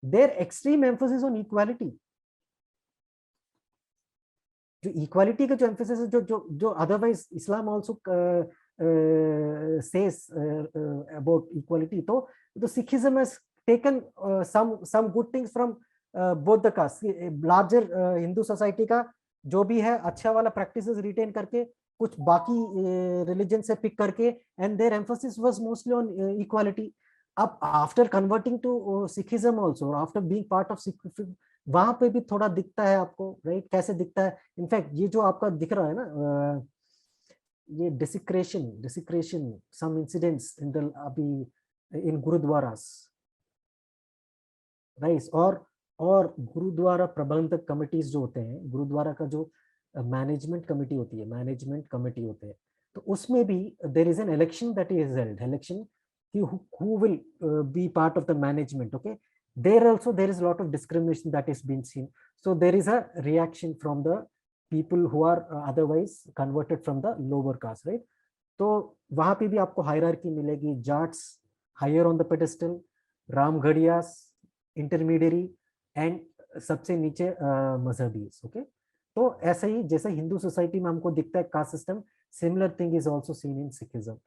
their extreme emphasis on equality. जो equality का जो emphasis है, जो otherwise Islam also says about equality, तो Sikhism has taken some good things from both the castes. Larger Hindu society का जो भी है अच्छा वाला practices retain करके, कुछ बाकी religion से pick करके, and their emphasis was mostly on equality. अब after converting to Sikhism also, after being part of Sikhism, वहां पे भी थोड़ा दिखता है आपको, राइट, कैसे दिखता है. इनफैक्ट ये जो आपका दिख रहा है ना, ये desecration some incidents in the अभी in गुरुद्वारास, राइट, और गुरुद्वारा प्रबंधक कमिटीज जो होते हैं, गुरुद्वारा का जो मैनेजमेंट कमेटी होती है, मैनेजमेंट कमेटी होते हैं, तो उसमें भी there is an election that is held, election who will be part of the management. Okay, there also there is a lot of discrimination that is being seen. So there is a reaction from the people who are otherwise converted from the lower caste, right? तो वहां पे भी आपको hierarchy मिलेगी, Jats higher on the pedestal, Ramgarhias intermediary, and सबसे नीचे मजहबी। Okay, तो ऐसा ही जैसे हिंदू सोसाइटी में हमको दिखता है caste system, similar thing is also seen in Sikhism.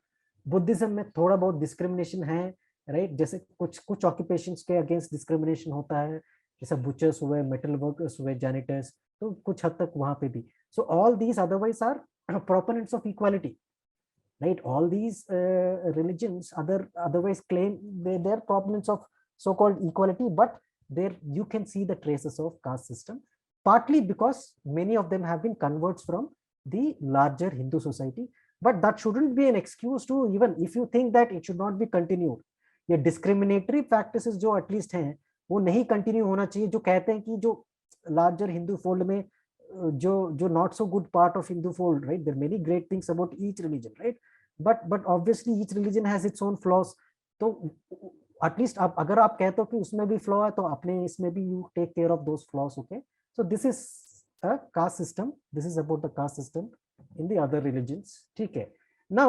Buddhism में थोड़ा बहुत डिस्क्रिमिनेशन है, राइट? जैसे कुछ कुछ ऑक्यूपेशंस के अगेंस्ट डिस्क्रिमिनेशन होता है, जैसे बुचर्स हुए, मेटल वर्कर्स हुए, जैनिटर्स, तो कुछ हद तक वहां पे भी। So all these otherwise are proponents of equality, right? All these religions otherwise claim they're proponents of so-called equality, but there you can see the traces of caste system, partly because many of them have been converts from the larger Hindu society. But that shouldn't be an excuse to, even if you think that it should not be continued, ये discriminatory practices जो at least हैं वो नहीं continue होना चाहिए, जो कहते हैं कि जो larger Hindu fold में जो not so good part of Hindu fold, right? There are many great things about each religion, right? But obviously each religion has its own flaws. तो at least आप अगर आप कहते हो कि उसमें भी flaw है, तो अपने इसमें भी you take care of those flaws. Okay, so this is a caste system. This is about the caste system in the other religions. ठीक है? Now,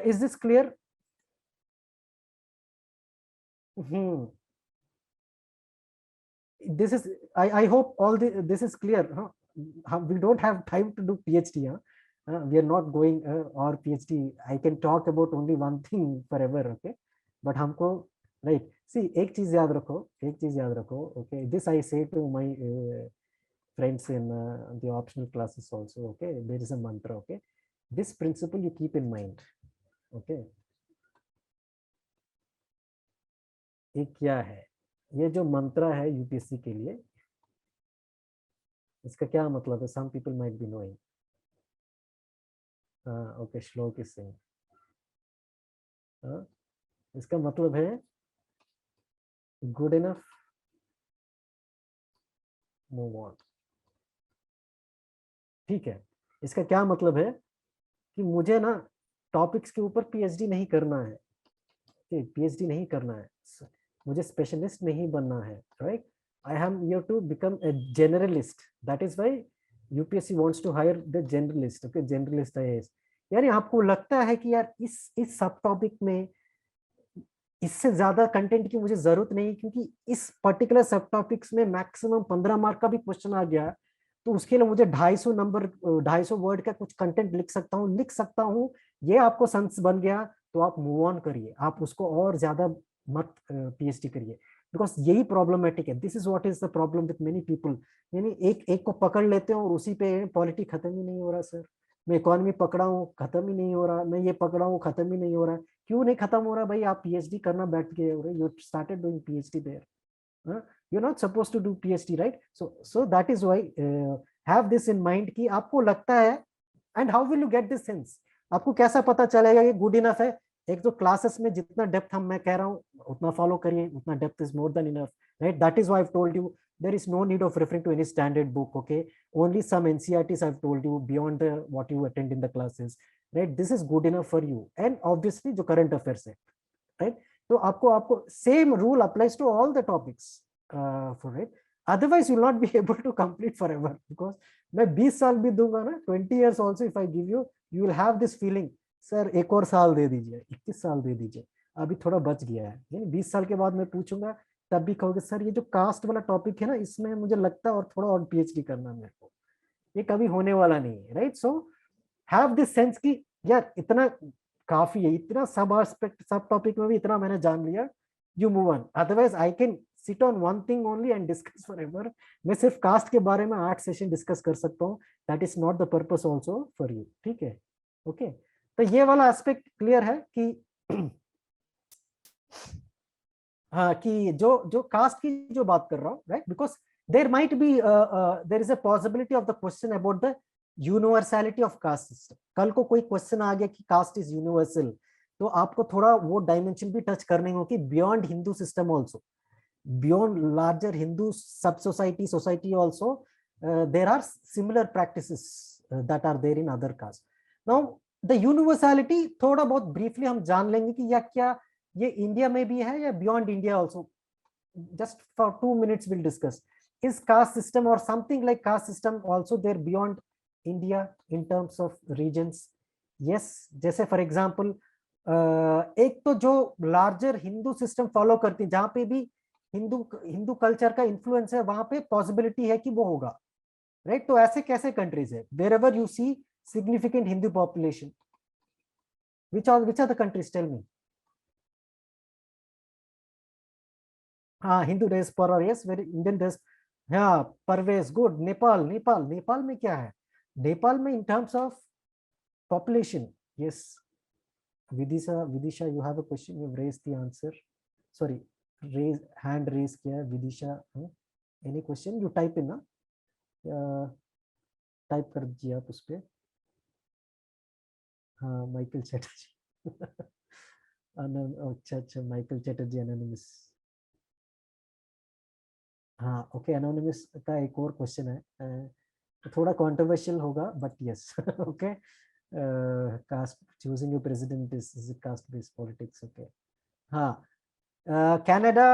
is this clear? This is, I hope all this is clear. We don't have time to do PhD. We are not going or PhD. I can talk about only one thing forever. Okay, but हमको, right? See, एक चीज याद रखो. Okay, this I say to my friends in the optional classes also. Okay, there is a mantra. Okay, this principle you keep in mind. Okay, ये क्या है? ये जो मंत्रा है यूपीएससी के लिए, इसका क्या मतलब है? Some people might be knowing. Okay, Shlok is saying, इसका मतलब है गुड इनफ, मूव ऑन. ठीक है, इसका क्या मतलब है कि मुझे ना टॉपिक्स के ऊपर पीएचडी नहीं करना है. पीएचडी नहीं करना है, मुझे स्पेशलिस्ट नहीं बनना है, right? I am here to become a generalist. That is why UPSC wants to hire the generalist. Okay, generalist IAS. यानी आपको लगता है कि यार इस सब टॉपिक में इससे ज्यादा कंटेंट की मुझे जरूरत नहीं, क्योंकि इस पर्टिकुलर सब टॉपिक्स में मैक्सिमम 15 मार्क का भी क्वेश्चन आ गया, तो उसके लिए मुझे 250 नंबर 250 वर्ड का कुछ कंटेंट लिख सकता हूँ, ये आपको सेंस बन गया, तो आप मूव ऑन करिए, आप उसको और ज्यादा मत पीएचडी करिए, बिकॉज यही प्रॉब्लमेटिक है. This is what is the problem with many people. यानी एक को पकड़ लेते हैं और उसी पे पॉलिटी खत्म ही नहीं हो रहा. सर, मैं इकोनॉमी पकड़ा हूँ, खत्म ही नहीं हो रहा. मैं ये पकड़ा हूँ, खत्म ही नहीं हो रहा. क्यों नहीं खत्म हो रहा भाई? आप पीएचडी करना बैठ गए हो, you started doing PhD there. you're not supposed to do PhD, right? So that is why have this in mind कि आपको लगता है, and how will you get this sense? आपको कैसा पता चलेगा कि गुड इनफ है? एक तो क्लासेस में जितना डेप्थ हम मैं कह रहा हूँ उतना फॉलो करिए, उतना depth is more than enough, right? That is why I have told you there is no need of referring to any standard book. Okay, only some NCERTs I've told you beyond what you attend in the classes, right? This is good enough for you, and obviously जो current affairs है, right? तो आपको same rule applies to all the topics for it. Otherwise you will not be able to complete forever, because मैं 20 साल भी दूंगा ना, 20 years also if I give you, you will have this feeling, sir एक और साल दे दीजिए, 21 साल दे दीजिए, अभी थोड़ा बच गया है. यानी 20 साल के बाद मैं पूछूंगा, तब भी कहोगे सर ये जो कास्ट वाला टॉपिक है ना, इसमें मुझे लगता है और थोड़ा और पीएचडी करना मेरे को, ये कभी होने वाला नहीं है, right? So have this sense कि यार इतना काफी है, इतना सब टॉपिक में भी इतना मैंने जान लिया, you move on. Otherwise I can sit on one thing only and discuss forever. मैं सिर्फ कास्ट के बारे में 8 सेशन डिस्कस कर सकता हूँ. That is not the purpose also for you. ठीक है? ओके, तो ये वाला एस्पेक्ट क्लियर है कि हाँ, कि जो कास्ट की जो बात कर रहा हूँ, right? Because there might be there is a possibility of the question about the universality of caste system. कल को कोई क्वेश्चन आ गया कि कास्ट इज यूनिवर्सल, तो आपको थोड़ा वो डायमेंशन भी टच करने होगी beyond Hindu system also, beyond larger Hindu sub society also. There are similar practices that are there in other castes. Now the universality थोड़ा बहुत ब्रीफली हम जान लेंगे कि या क्या ये इंडिया में भी है या beyond India also. Just for 2 minutes we'll discuss. Is caste system or something like caste system also there beyond India in terms of regions? Yes. जैसे for example एक तो जो larger हिंदू सिस्टम फॉलो करती है, जहां पे भी हिंदू हिंदू कल्चर का इन्फ्लुएंस है, वहां पे पॉसिबिलिटी है कि वो होगा, राइट. तो ऐसे कैसे कंट्रीज है wherever you see significant Hindu population, which are the countries, tell me. हाँ, Hindu diaspora, yes, very Indian डायस. हाँ, परवेज, गुड. नेपाल, नेपाल, नेपाल में क्या है? नेपाल में in terms of population, yes. Vidisha, Vidisha, you have a question, you raise the answer. Sorry, raise hand raise किया Vidisha. Any question you type in ना, type कर दीजिए आप उस पे. हाँ, माइकल चैटर्जी. अच्छा अच्छा, माइकल चैटर्जी एनोनिमस. हाँ, ओके. एनोनिमस का एक और क्वेश्चन है, थोड़ा कंट्रोवर्शियल होगा, but yes. Okay. Caste, choosing your president is caste based politics. Okay. हाँ, कनाडा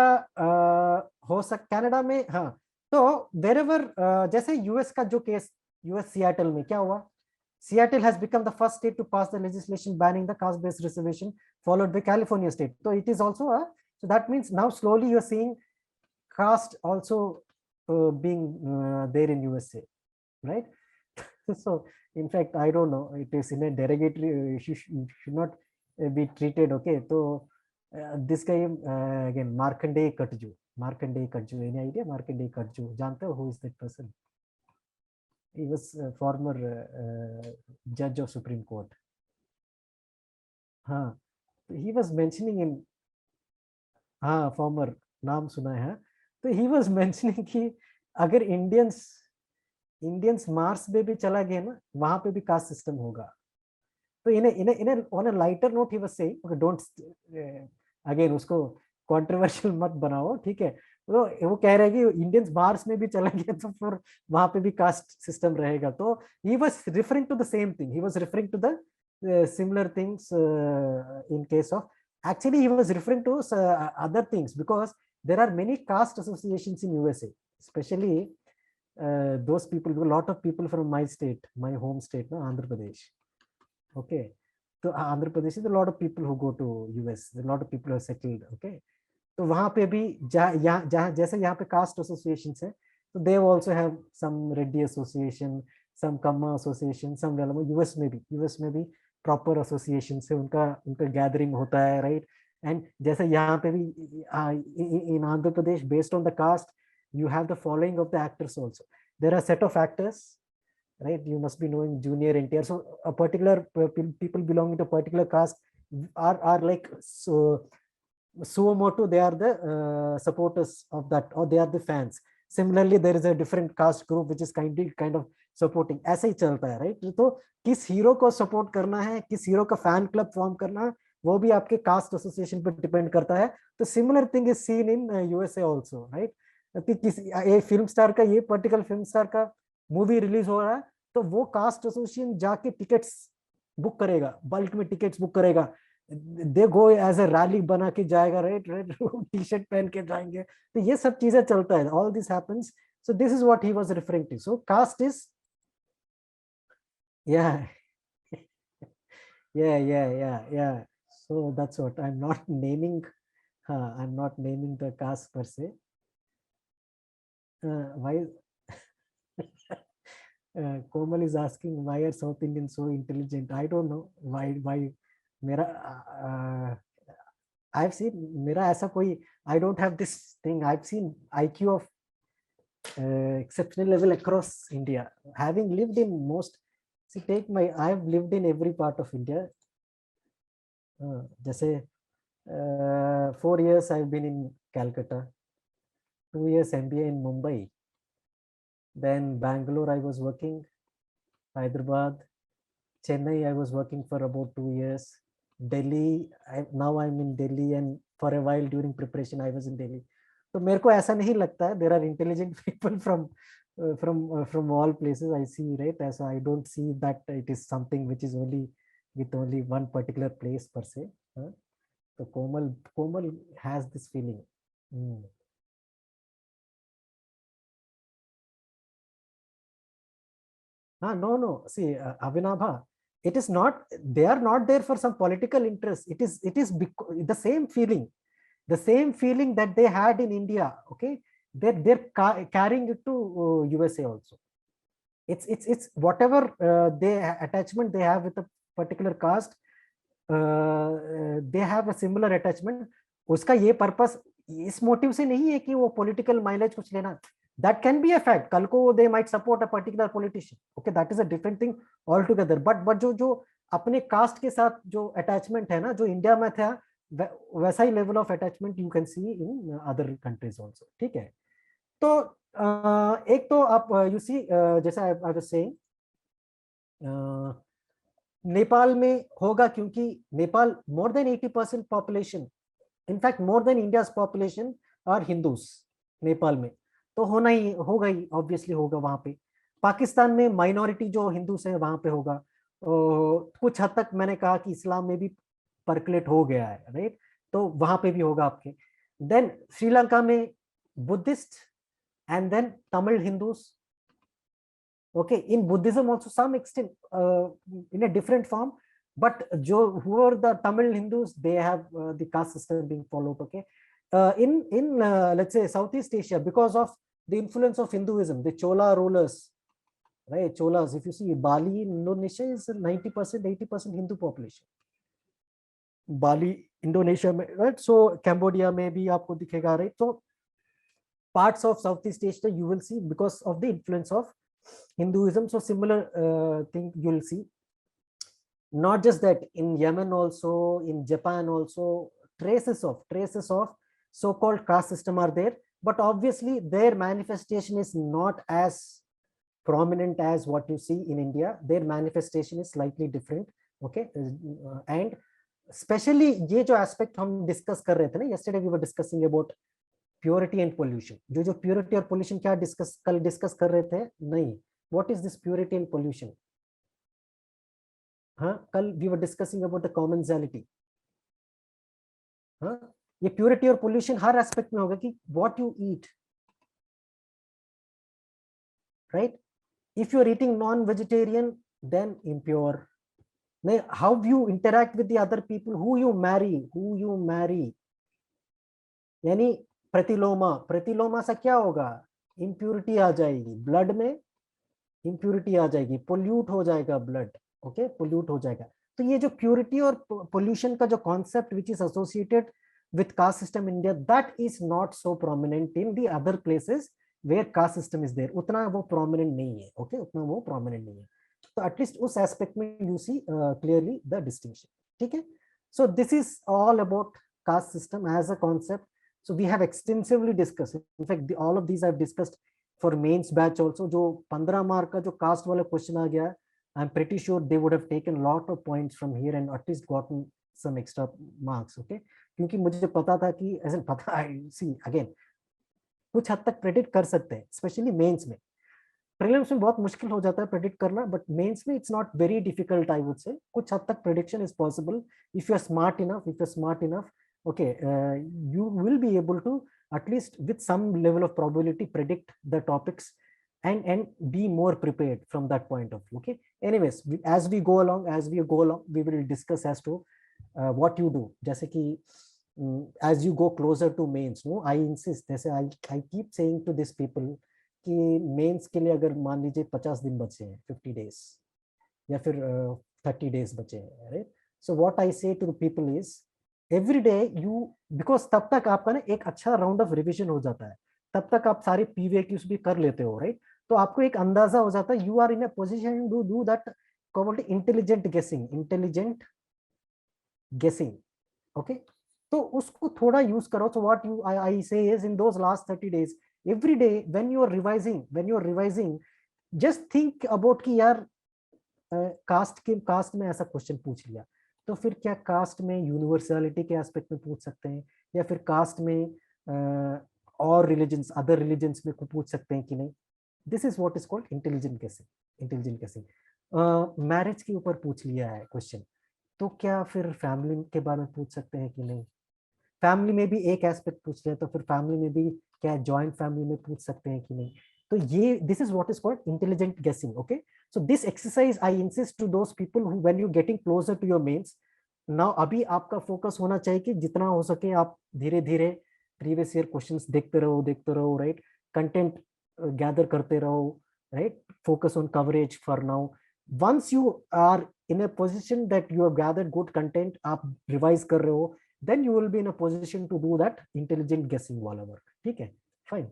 हो कनाडा में. हाँ, तो वेरेवर जैसे यूएस का जो केस, यूएस सियाटल में क्या हुआ? Seattle has become the first state to pass the legislation banning the caste-based reservation, followed by California state. So it is also so that means now slowly you are seeing caste also being there in USA, right? So in fact, I don't know, it is in a derogatory, should not be treated. Okay, so this guy again, Markandeya Katju. Markandeya Katju, any idea? Markandeya Katju, जानते हो who is that person? He was a former judge of Supreme Court. हाँ, he was mentioning in, हाँ, former, नाम सुना है. तो he was mentioning कि अगर इंडियंस मार्स पे भी चला गया ना, वहां पे भी कास्ट सिस्टम होगा. तो in on a lighter note he was saying, don't again उसको कंट्रोवर्शियल मत बनाओ, ठीक है. तो वो कह रहे हैं कि इंडियंस मार्स में भी चला गया तो फिर वहां पे भी कास्ट सिस्टम रहेगा. तो he was referring to the same thing, he was referring to the similar things in case of, actually he was referring to other things, because there are many caste associations in USA, especially those people, a lot of people from my state, my home state, no, Andhra Pradesh. Okay, so Andhra Pradesh is a lot of people who go to US, a lot of people are settled. Okay, तो वहां पे भी जहाँ जैसे यहाँ पे cast association है, तो they also have some Reddy association, some Kamma association, some US में भी प्रॉपर एसोसिएशन से उनका गैदरिंग होता है, राइट. एंड जैसे यहाँ पे भी in Andhra Pradesh, based on the caste, you have the following of the actors also. There are set of actors, right? You must be knowing junior NTR. So a particular people belonging to a particular caste are like suo motu, they are the supporters of that, or they are the fans. Similarly, there is a different caste group which is kind of supporting. ऐसे ही चलता है, right? तो किस hero को support करना है, किस hero का फैन क्लब फॉर्म करना, वो भी आपके कास्ट एसोसिएशन पर डिपेंड करता है. तो similar thing is seen in USA also, right. किसी फिल्म स्टार का, ये पर्टिकुलर फिल्म स्टार का मूवी रिलीज हो रहा है, तो वो कास्ट एसोसिएशन जाके टिकट्स बुक करेगा, बल्क में टिकट्स बुक करेगा. दे गो एज अ रैली बना के जाएगा, राइट राइट, टी शर्ट पहन के जाएंगे. तो ये सब चीजें चलता है, all this happens. So this is what he was referring to. So caste is, yeah, yeah. So that's what I'm not naming. I'm not naming the caste per se. Why? Komal is asking, why are South Indians so intelligent? I don't know why. मेरा I've seen, मेरा ऐसा कोई, I don't have this thing. I've seen IQ of exceptional level across India. Having lived in most, see, I've lived in every part of India. जैसे 4 years I've been in Calcutta, 2 years MBA in Mumbai, then Bangalore I was working, Hyderabad, Chennai I was working for about 2 years, Delhi, now I'm in Delhi, and for a while during preparation I was in Delhi. तो मेरे को ऐसा नहीं लगता है, there are intelligent people from all places I see, right? So I don't see that it is something which is only with only one particular place per se. So Komal has this feeling. No. See, Abhinabha, it is not. They are not there for some political interest. It is the same feeling, that they had in India. Okay, they're carrying it to USA also. It's whatever they attachment they have with a particular caste. They have a similar attachment. उसका ये purpose इस motive से नहीं है कि वो political mileage कुछ लेना. That can be a fact. कल को they might support a particular politician. Okay, that is a different thing altogether. But जो अपने कास्ट के साथ जो अटैचमेंट है ना, जो इंडिया में था, वैसा ही level of attachment you can see in other countries also. ठीक है. तो एक तो आप यू सी जैसे आई वाज सेइंग, नेपाल में होगा क्योंकि Nepal more than 80% population, in fact more than India's population are Hindus Nepal में, तो होना ही होगा ही, ऑब्वियसली होगा वहां पे. पाकिस्तान में माइनॉरिटी जो हिंदूज है वहां पे होगा. कुछ हद तक मैंने कहा कि इस्लाम में भी परकुलेट हो गया है, राइट, तो वहां पे भी होगा आपके. देन श्रीलंका में Buddhist and then Tamil Hindus. Okay, in Buddhism also some extent in a different form, but who are the Tamil Hindus, they have the caste system being followed. Okay, in let's say Southeast Asia, because of the influence of Hinduism, the Chola rulers, right? Cholas, if you see Bali, Indonesia is 90%, 80% Hindu population. Bali, Indonesia, right? So Cambodia में भी आपको दिखेगा, right? So parts of Southeast Asia you will see because of the influence of Hinduism. So similar thing you will see. Not just that, in Yemen also, in Japan also, traces of so-called caste system are there, but obviously their manifestation is not as prominent as what you see in India. Their manifestation is slightly different. Okay, and especially ये जो aspect हम discuss कर रहे थे ना, yesterday we were discussing about purity and pollution. जो purity और pollution क्या कल डिस्कस कर रहे थे, नहीं, what is this purity and pollution. हाँ, कल we were discussing about the commonality. हाँ, ये प्योरिटी और पोल्यूशन हर एस्पेक्ट में होगा कि what you eat, right. If you are eating non vegetarian then impure. नहीं, how you interact with the other people, who you marry, यानी प्रतिलोमा से क्या होगा, इंप्यूरिटी आ जाएगी ब्लड में, इंप्यूरिटी आ जाएगी, पोल्यूट हो जाएगा ब्लड. ओके, पोल्यूट हो जाएगा. तो ये जो प्यूरिटी और पोल्यूशन का जो concept which is associated with caste system in India, that is not so prominent in the other places where caste system is there. उतना वो प्रोमिनेंट नहीं है. ओके, उतना वो प्रोमिनेंट नहीं है. तो एटलीस्ट उस एस्पेक्ट में you see clearly the distinction. ठीक है. So this is all about caste system as a concept. So we have extensively discussed. In fact, all of these I've discussed for mains batch also. जो 15 mark का जो cast वाला question आ गया, I'm pretty sure they would have taken lot of points from here and at least gotten some extra marks. Okay, क्योंकि मुझे पता था कि ऐसे पता, I see again कुछ हद तक प्रेडिक्ट कर सकते हैं, स्पेशली मेंस में. प्रीलिम्स में बहुत मुश्किल हो जाता है प्रेडिक्ट करना, बट मेंस में it's not very difficult. I would say कुछ हद तक prediction is possible if you are smart enough. Okay, you will be able to at least with some level of probability predict the topics and be more prepared from that point of view. Okay, anyways, as we go along we will discuss as to what you do. जैसे कि as you go closer to mains, no, I insist, जैसे I keep saying to these people कि mains के लिए अगर मान लीजिए 50 दिन बचे हैं, 50 days या फिर 30 days बचे हैं, right? So what I say to the people is every day you, because तब तक आपका ना एक अच्छा राउंड ऑफ रिविजन हो जाता है, तब तक आप सारे पीवीक्यूज भी कर लेते हो, राइट. तो आपको एक अंदाजा हो जाता है, you are in a position to do that called intelligent guessing. Okay, तो उसको थोड़ा यूज करो. So what you I say is in those last 30 days every day when you are revising just think about कि यार cast में ऐसा question पूछ लिया, तो फिर क्या कास्ट में यूनिवर्सलिटी के एस्पेक्ट में पूछ सकते हैं, या फिर कास्ट में और रिलीजन्स, अदर रिलीजन्स में पूछ सकते हैं कि नहीं. This is what is called intelligent गेसिंग. मैरिज के ऊपर पूछ लिया है क्वेश्चन, तो क्या फिर फैमिली के बारे में पूछ सकते हैं कि नहीं? फैमिली में भी एक एस्पेक्ट पूछ रहे हैं, तो फिर फैमिली में भी क्या जॉइंट फैमिली में पूछ सकते हैं कि नहीं? तो ये this is what is called intelligent guessing. Okay, so this exercise I insist to those people who when you getting closer to your mains. Now अभी आपका फोकस होना चाहिए कि जितना हो सके आप धीरे धीरे प्रीवियस ईयर क्वेश्चंस देखते रहो, राइट. कंटेंट गैदर करते रहो, right. Focus on coverage for now. Once you are in a position that you have gathered good content, आप रिवाइज कर रहे हो, then you will be in a position to do that intelligent guessing वाला work. ठीक है, fine.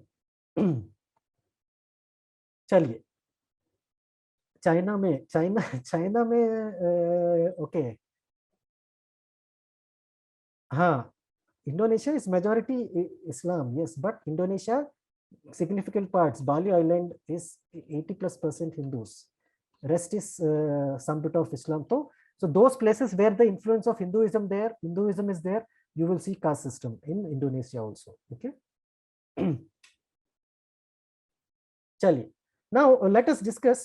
चलिए, China में okay. हाँ, Indonesia is majority Islam, yes, but Indonesia significant parts, Bali Island is 80+% Hindus. Rest is some bit of Islam. So those places where the influence of Hinduism is there, you will see caste system in Indonesia also. Okay. चलिए, now let us discuss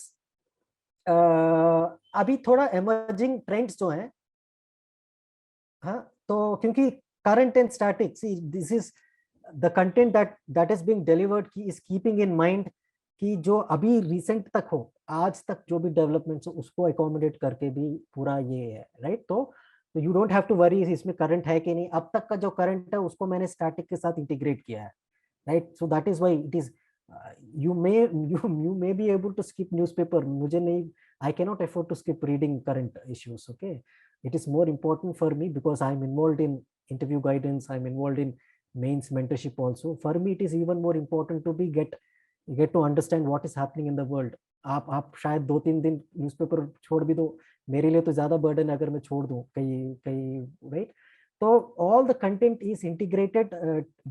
अभी थोड़ा emerging trends जो हैं. हाँ, तो क्योंकि current and static, see this is the content that is being delivered is keeping in mind कि जो अभी recent तक हो, आज तक जो भी developments हो उसको accommodate करके भी पूरा ये है, right? तो you don't have to worry इसमें current है कि नहीं. अब तक का जो current है उसको मैंने static के साथ integrate किया है, right? So that is why it is you may be able to skip newspaper. मुझे नहीं, I cannot afford to skip reading current issues. Okay, it is more important for me because I am involved in interview guidance, I am involved in mains mentorship also. For me it is even more important to be get to understand what is happening in the world. आप शायद 2-3 दिन newspaper छोड़ भी दो, मेरे लिए तो ज्यादा बर्डन अगर मैं छोड़ दूं कई राइट. तो all the content is integrated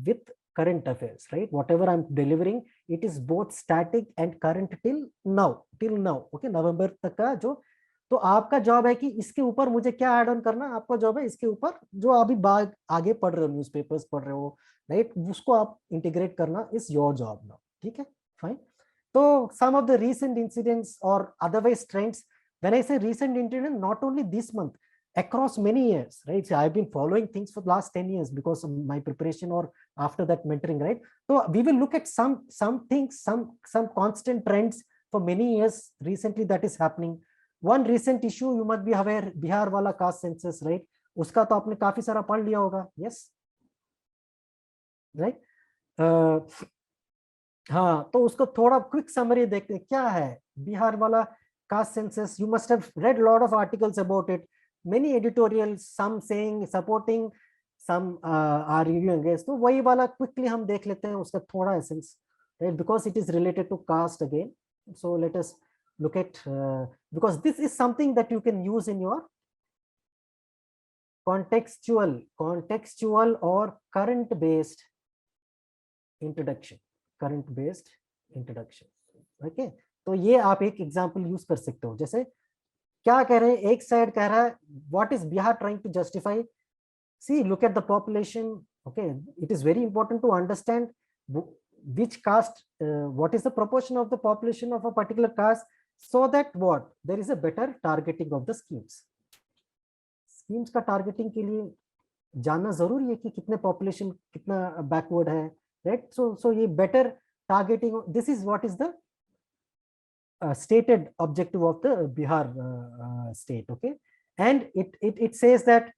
with current affairs, right? Whatever I'm delivering, it is both static and current till now. Okay, नवंबर तक का जो, तो आपका जॉब है कि इसके ऊपर मुझे क्या ऐड ऑन करना. आपका जॉब है इसके ऊपर जो अभी आगे पढ़ रहे हो, न्यूज़पेपर्स पढ़ रहे हो, राइट, उसको आप इंटीग्रेट करना इज योर जॉब नाउ. ठीक है, फाइन. तो सम ऑफ द रीसेंट इंसिडेंट्स और अदरवाइज ट्रेंड्स, व्हेन आई से recent incident, not only this month, across many years, right? So I've been following things for the last 10 years because of my preparation or after that mentoring, right? So we will look at some things, some constant trends for many years recently that is happening. One recent issue you must be aware, Bihar wala caste census, right? उसका तो आपने काफी सारा पढ़ लिया होगा, yes, right? हाँ, तो उसको थोड़ा क्विक समरी देखते हैं क्या है बिहार वाला caste census. You must have read lot of articles about it, many editorials, some saying supporting, some are reviewing against. तो वही वाला क्विकली हम देख लेते हैं उसका थोड़ा essence, right? Because it is related to caste again. So let us look at because this is something that you can use in your contextual or current based introduction. Okay, तो ये आप एक एग्जांपल यूज कर सकते हो. जैसे क्या कह रहे हैं, एक साइड कह रहा है what is Bihar trying to justify. See, look at the population. Okay, it is very important to understand which caste, what is the proportion of the population of a particular caste, so that what there is a better targeting of the schemes का targeting के लिए जानना जरूरी है कि कितने population कितना backward है, right? So ये better targeting, this is what is the stated objective of the Bihar state. Okay, and it says that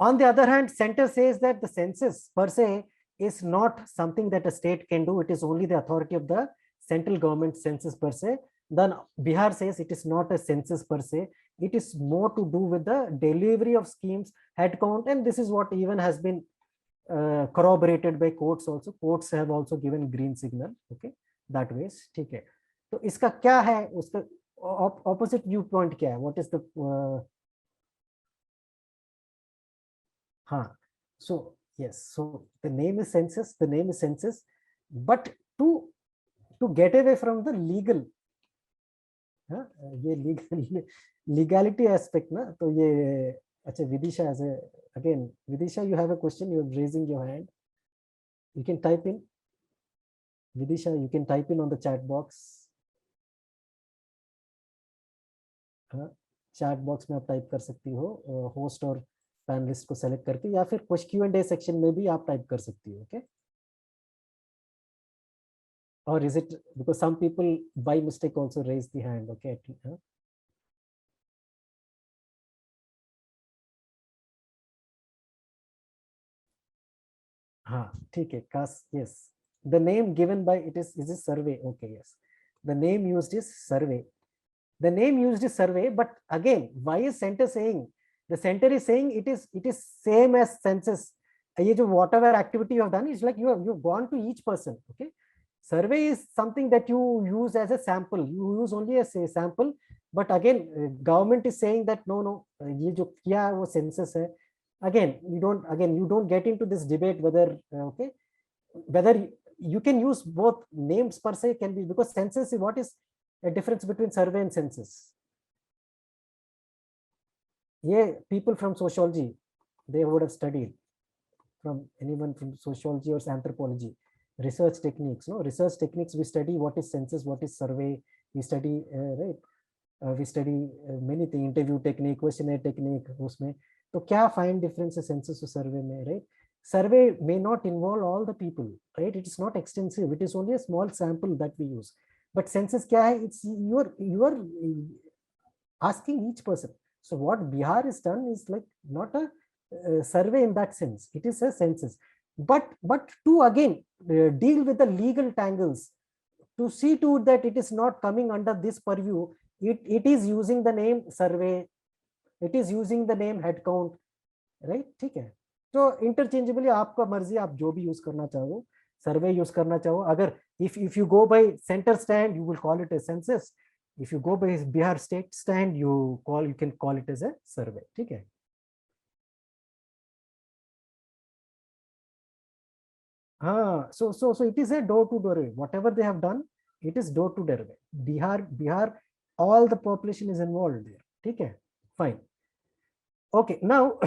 on the other hand, center says that the census per se is not something that a state can do. It is only the authority of the central government census per se. Then Bihar says it is not a census per se. It is more to do with the delivery of schemes, head count, and this is what even has been corroborated by courts also. Courts have also given green signal. Okay, that way. ठीक है. तो इसका क्या है, उसका opposite view point क्या है, what is the हाँ. सो yes, so the name is census, but to get away from the legal, हाँ, ये legality aspect ना, तो ये अच्छा. Vidisha as a again, Vidisha, you have a question, you are raising your hand, you can type in. Vidisha, you can type in on the chat box. हाँ, chat box में आप type कर सकती हो होस्ट और पैनलिस्ट को select करके, या फिर कुछ Q&A सेक्शन में भी आप टाइप कर सकती हो. Okay, or is it because some people by mistake also raise the hand? Okay. हाँ ठीक है. Caste, yes, the name given by it is this survey? Okay, yes, the name used is survey. The name used is survey, but again, why is center saying? The center is saying it is same as census. ये जो whatever activity you have done is like you've gone to each person. Okay, survey is something that you use as a sample. You use only as a sample, but again, government is saying that no, ये जो किया है वो census है. Again, you don't get into this debate whether okay, whether you can use both names per se can be, because census, what is a difference between survey and census? Yeah, people from sociology, they would have studied, from anyone from sociology or anthropology, research techniques. No, research techniques, we study what is census, what is survey, we study right, we study many things, interview technique, questionnaire technique. उसमें तो क्या find difference है census और survey में, right? Survey may not involve all the people, right? It is not extensive, it is only a small sample that we use. But census क्या है? It's you are asking each person. So what Bihar is done is like not a survey in that sense, it is a census. But to again deal with the legal tangles, to see to it that it is not coming under this purview, it is using the name survey, it is using the name head count, right? ठीक है, तो interchangeably आपका मर्जी, आप जो भी use करना चाहो, सर्वे यूज करना चाहो. अगर if you go by center stand, you will call it a census. If you go by Bihar state stand, you can call it as a survey. ठीक है. हाँ, so it is a door to door way. Whatever they have done, it is door to door way. Bihar, all the population is involved there. ठीक है, fine. Okay, now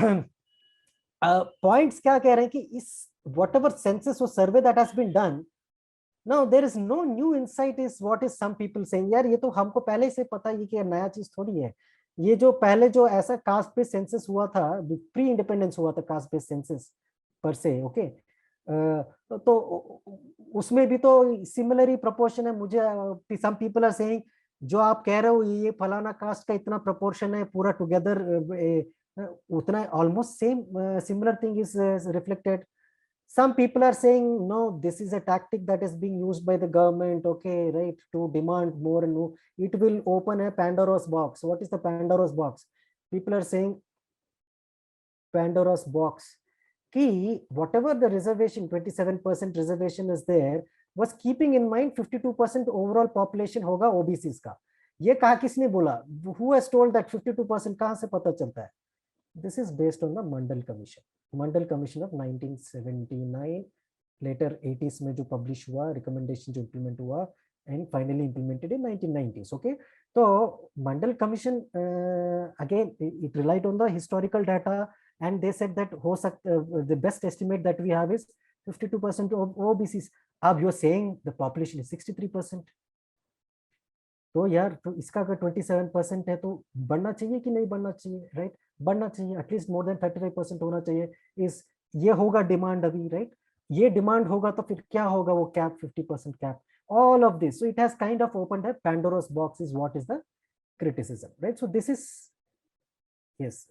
points क्या कह रहे हैं कि इस whatever census or survey that has been done, now there is no new insight is what is some people saying. यार ये तो हमको पहले से पता है, कि नया चीज थोड़ी है. ये जो पहले जो ऐसा कास्ट बेस्ड सेंसस हुआ था, प्री इंडिपेंडेंस हुआ था कास्ट बेस्ड सेंसस पर से. ओके, तो उसमें भी तो सिमिलर ही प्रोपोर्शन है. मुझे सम पीपल आर सेइंग जो आप कह रहे हो ये फलाना कास्ट का इतना प्रोपोर्शन है पूरा टुगेदर, उतना almost same similar thing is reflected. Some people are saying no, this is a tactic that is being used by the government, okay, right, to demand more and more. It will open a Pandora's box. What is the Pandora's box? People are saying Pandora's box ki whatever the reservation, 27% reservation is there, was keeping in mind 52% overall population hoga OBCs का. ये कहा किसने बोला? Who has told that 52%? कहाँ से पता चलता है? This is based on the Mandal Commission of 1979, later 80s में जो publish हुआ, recommendation जो implement हुआ, and finally implemented in 1990s. Okay, so Mandal Commission again it relied on the historical data, and they said that the best estimate that we have is 52% of OBCs. अब you're saying the population is 63%. तो यार, तो इसका अगर 27% है तो बढ़ना चाहिए कि नहीं बढ़ना चाहिए, राइट? बढ़ना चाहिए, एटलीस्ट मोर देन 35% होना चाहिए. इस ये होगा डिमांड अभी, राइट? ये डिमांड होगा तो फिर क्या होगा? वो cap, 50% cap, all of this. So it has kind of opened a Pandora's box is what is the criticism, right? So this is, yes.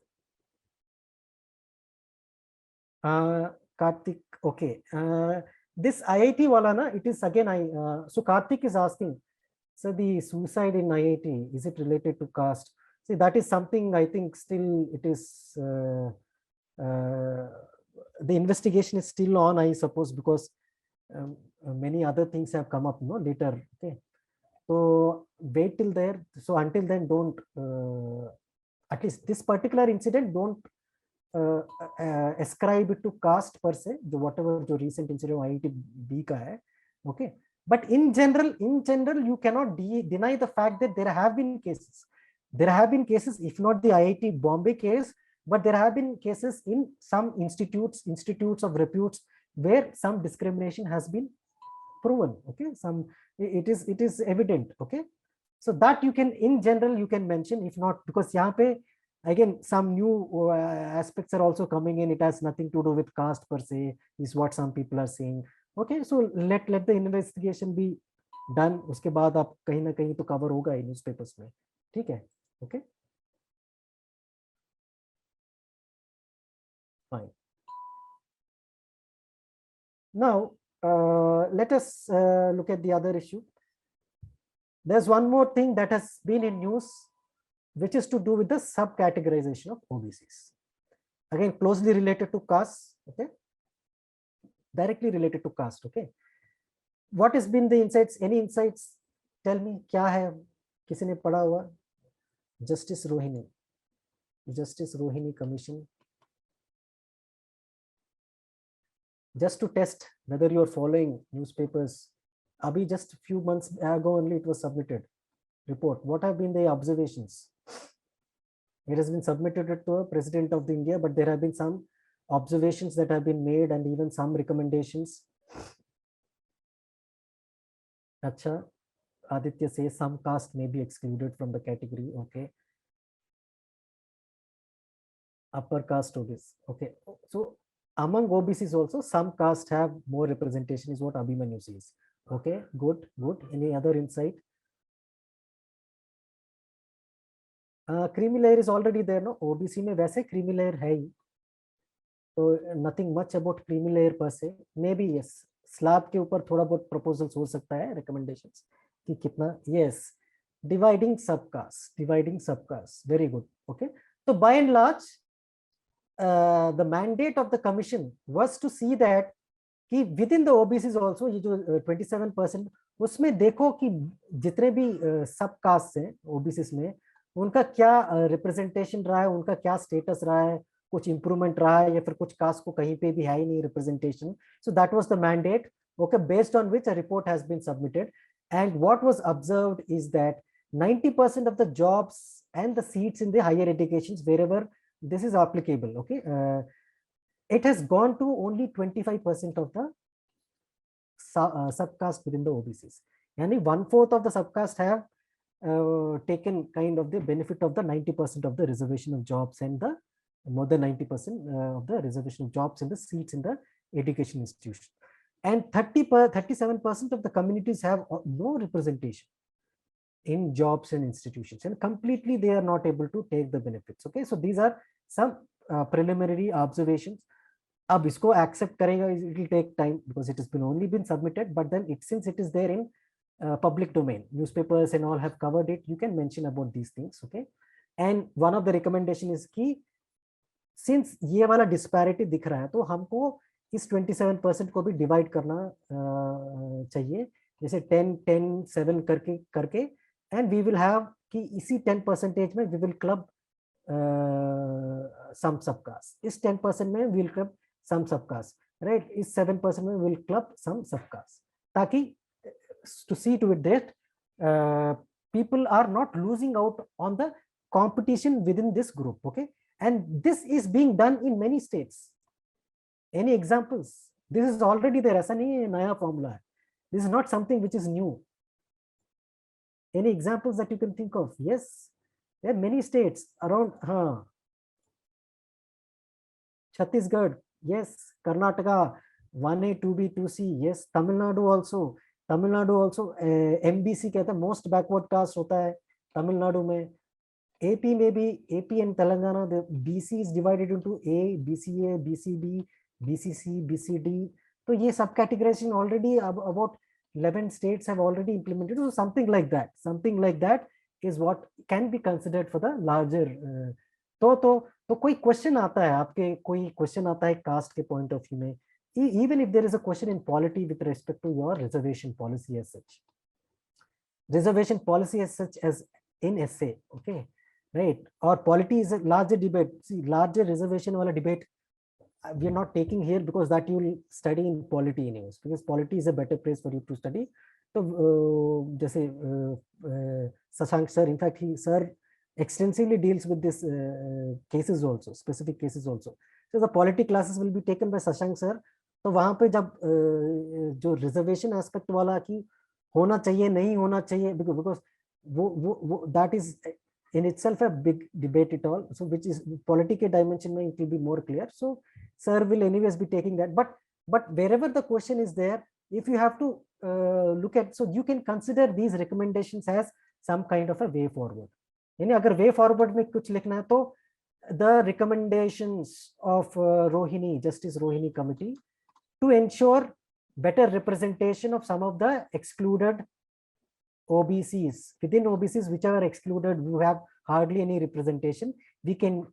Karthik, okay. This IIT wala na, it is again, so Karthik is asking, so the suicide in IIT, is it related to caste? See, that is something I think still it is, the investigation is still on, I suppose, because many other things have come up, no, later. Okay, so wait till there. So until then, don't, at least this particular incident, don't ascribe it to caste per se, whatever the recent incident IIT B ka hai. Okay, but in general, you cannot deny the fact that there have been cases. There have been cases, if not the IIT Bombay case, but there have been cases in some institutes of reputes where some discrimination has been proven. Okay, it is evident. Okay, So that you can, in general, you can mention. If not, because यहाँ पे again some new aspects are also coming in. It has nothing to do with caste per se, is what some people are saying. Okay, so let the investigation be done. उसके बाद आप कहीं ना कहीं तो cover होगा ही newspapers में. ठीक है? Okay. Fine. Now, let us look at the other issue. There's one more thing that has been in news, which is to do with the subcategorization of OBCs. Again, closely related to caste, okay? Directly related to caste, okay? What has been the insights? Any insights? Tell me, क्या है? किसी ने पढ़ा हुआ? Justice Rohini Commission. Just to test whether you are following newspapers. Abhi just a few months ago only it was submitted. Report. What have been the observations? It has been submitted to the President of India, but there have been some observations that have been made and even some recommendations. Acha, Aditya says some caste may be excluded from the category. Okay. Upper caste OBC. Okay. So among OBCs also, some caste have more representation, is what Abhimanyu says. Okay, good, good. Any other insight? Creamy layer is already there, no? OBC में वैसे creamy layer है ही. So nothing much about creamy layer per se. Maybe yes. Slab के ऊपर थोड़ा बहुत proposals हो सकता है, recommendations कि कितना. Yes. Dividing subcaste. Very good. Okay. So by and large, the mandate of the commission was to see that कि within the OBCs also ये जो 27% उसमें देखो कि जितने भी सब कास्ट हैं OBCs में उनका क्या रिप्रेजेंटेशन रहा है, उनका क्या स्टेटस रहा है, कुछ इंप्रूवमेंट रहा है या फिर कुछ कास्ट को कहीं पे भी है ही नहीं representation. So that was the mandate. Okay, based on which a report has been submitted, and what was observed is that 90% of the jobs and the seats in the higher educations wherever this is applicable, okay, it has gone to only 25% of the subcaste within the OBCs. Yani 1/4 of the subcaste have taken kind of the benefit of the 90% of the reservation of jobs and the more than 90% of the reservation of jobs and the seats in the education institution. And 37% of the communities have no representation in jobs and institutions, and completely they are not able to take the benefits. Okay, so these are some preliminary observations. Ab isko accept karega, it will take time because it has been only been submitted, but then since it is there in public domain, newspapers and all have covered it, you can mention about these things. Okay, and one of the recommendation is कि since ये वाला disparity दिख रहा है तो हमको इस 27% को भी डिवाइड करना चाहिए, जैसे 10-10-7 करके एंड वी विल हैव कि इसी 10% में we will club some subcaste, इस 10% में will club some subcaste, right, इस 7% में विल क्लब सम सबकास्ट, ताकि to see to it that people are not losing out on the competition within this group. Okay, and this is being done in many states. Any examples? This is already there. ऐसा नहीं है नया formula. This is not something which is new. Any examples that you can think of? Yes, there are many states around. Chhattisgarh, yes. Karnataka, 1A, 2B, 2C, yes. Tamil Nadu also. MBC कहता है most backward caste होता है तमिल नाडु में. AP में भी, AP and Telangana, the BC is divided into A, BCA, BCB, BCC, BCD. So ये subcategorization already about 11 states have already implemented. So something like that is what can be considered for the larger. तो कोई question आता है आपके, कोई question आता है caste के point of view में, even if there is a question in polity with respect to your reservation policy as such as in essay, okay, right, or polity is a larger debate. See, larger reservation wala debate we are not taking here because that you will study in polity anyways, because polity is a better place for you to study. So जैसे Shashank sir, in fact sir extensively deals with this cases also, specific cases also. So the polity classes will be taken by Shashank sir. तो वहाँ पे जब जो reservation aspect वाला कि होना चाहिए नहीं होना चाहिए, because that is in itself a big debate at all. So which is political dimension, it will be more clear. So sir will anyways be taking that, but wherever the question is there, if you have to look at, so you can consider these recommendations as some kind of a way forward. यानी अगर way forward में कुछ लिखना है तो the recommendations of Rohini, Justice Rohini Committee, to ensure better representation of some of the excluded OBCs. Within OBCs, which are excluded, you have hardly any representation. We can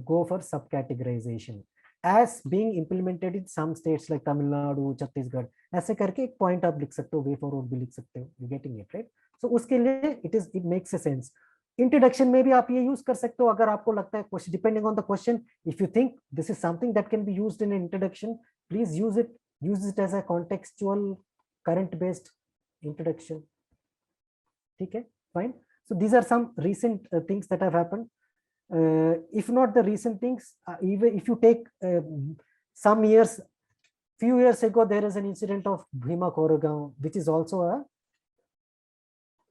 go for subcategorization as being implemented in some states like Tamil Nadu, Chhattisgarh. ऐसे करके एक point आप लिख सकते हो, way forward भी लिख सकते हो. You getting it, right? So उसके लिए it makes a sense. Introduction में भी आप ये use कर सकते हो अगर आपको लगता है, question depending on the question. If you think this is something that can be used in an introduction, please use it. Use it as a contextual, current-based introduction. Okay, fine. So these are some recent things that have happened. If not the recent things, even if you take some years, few years ago, there is an incident of Bhima Koregaon, which is also a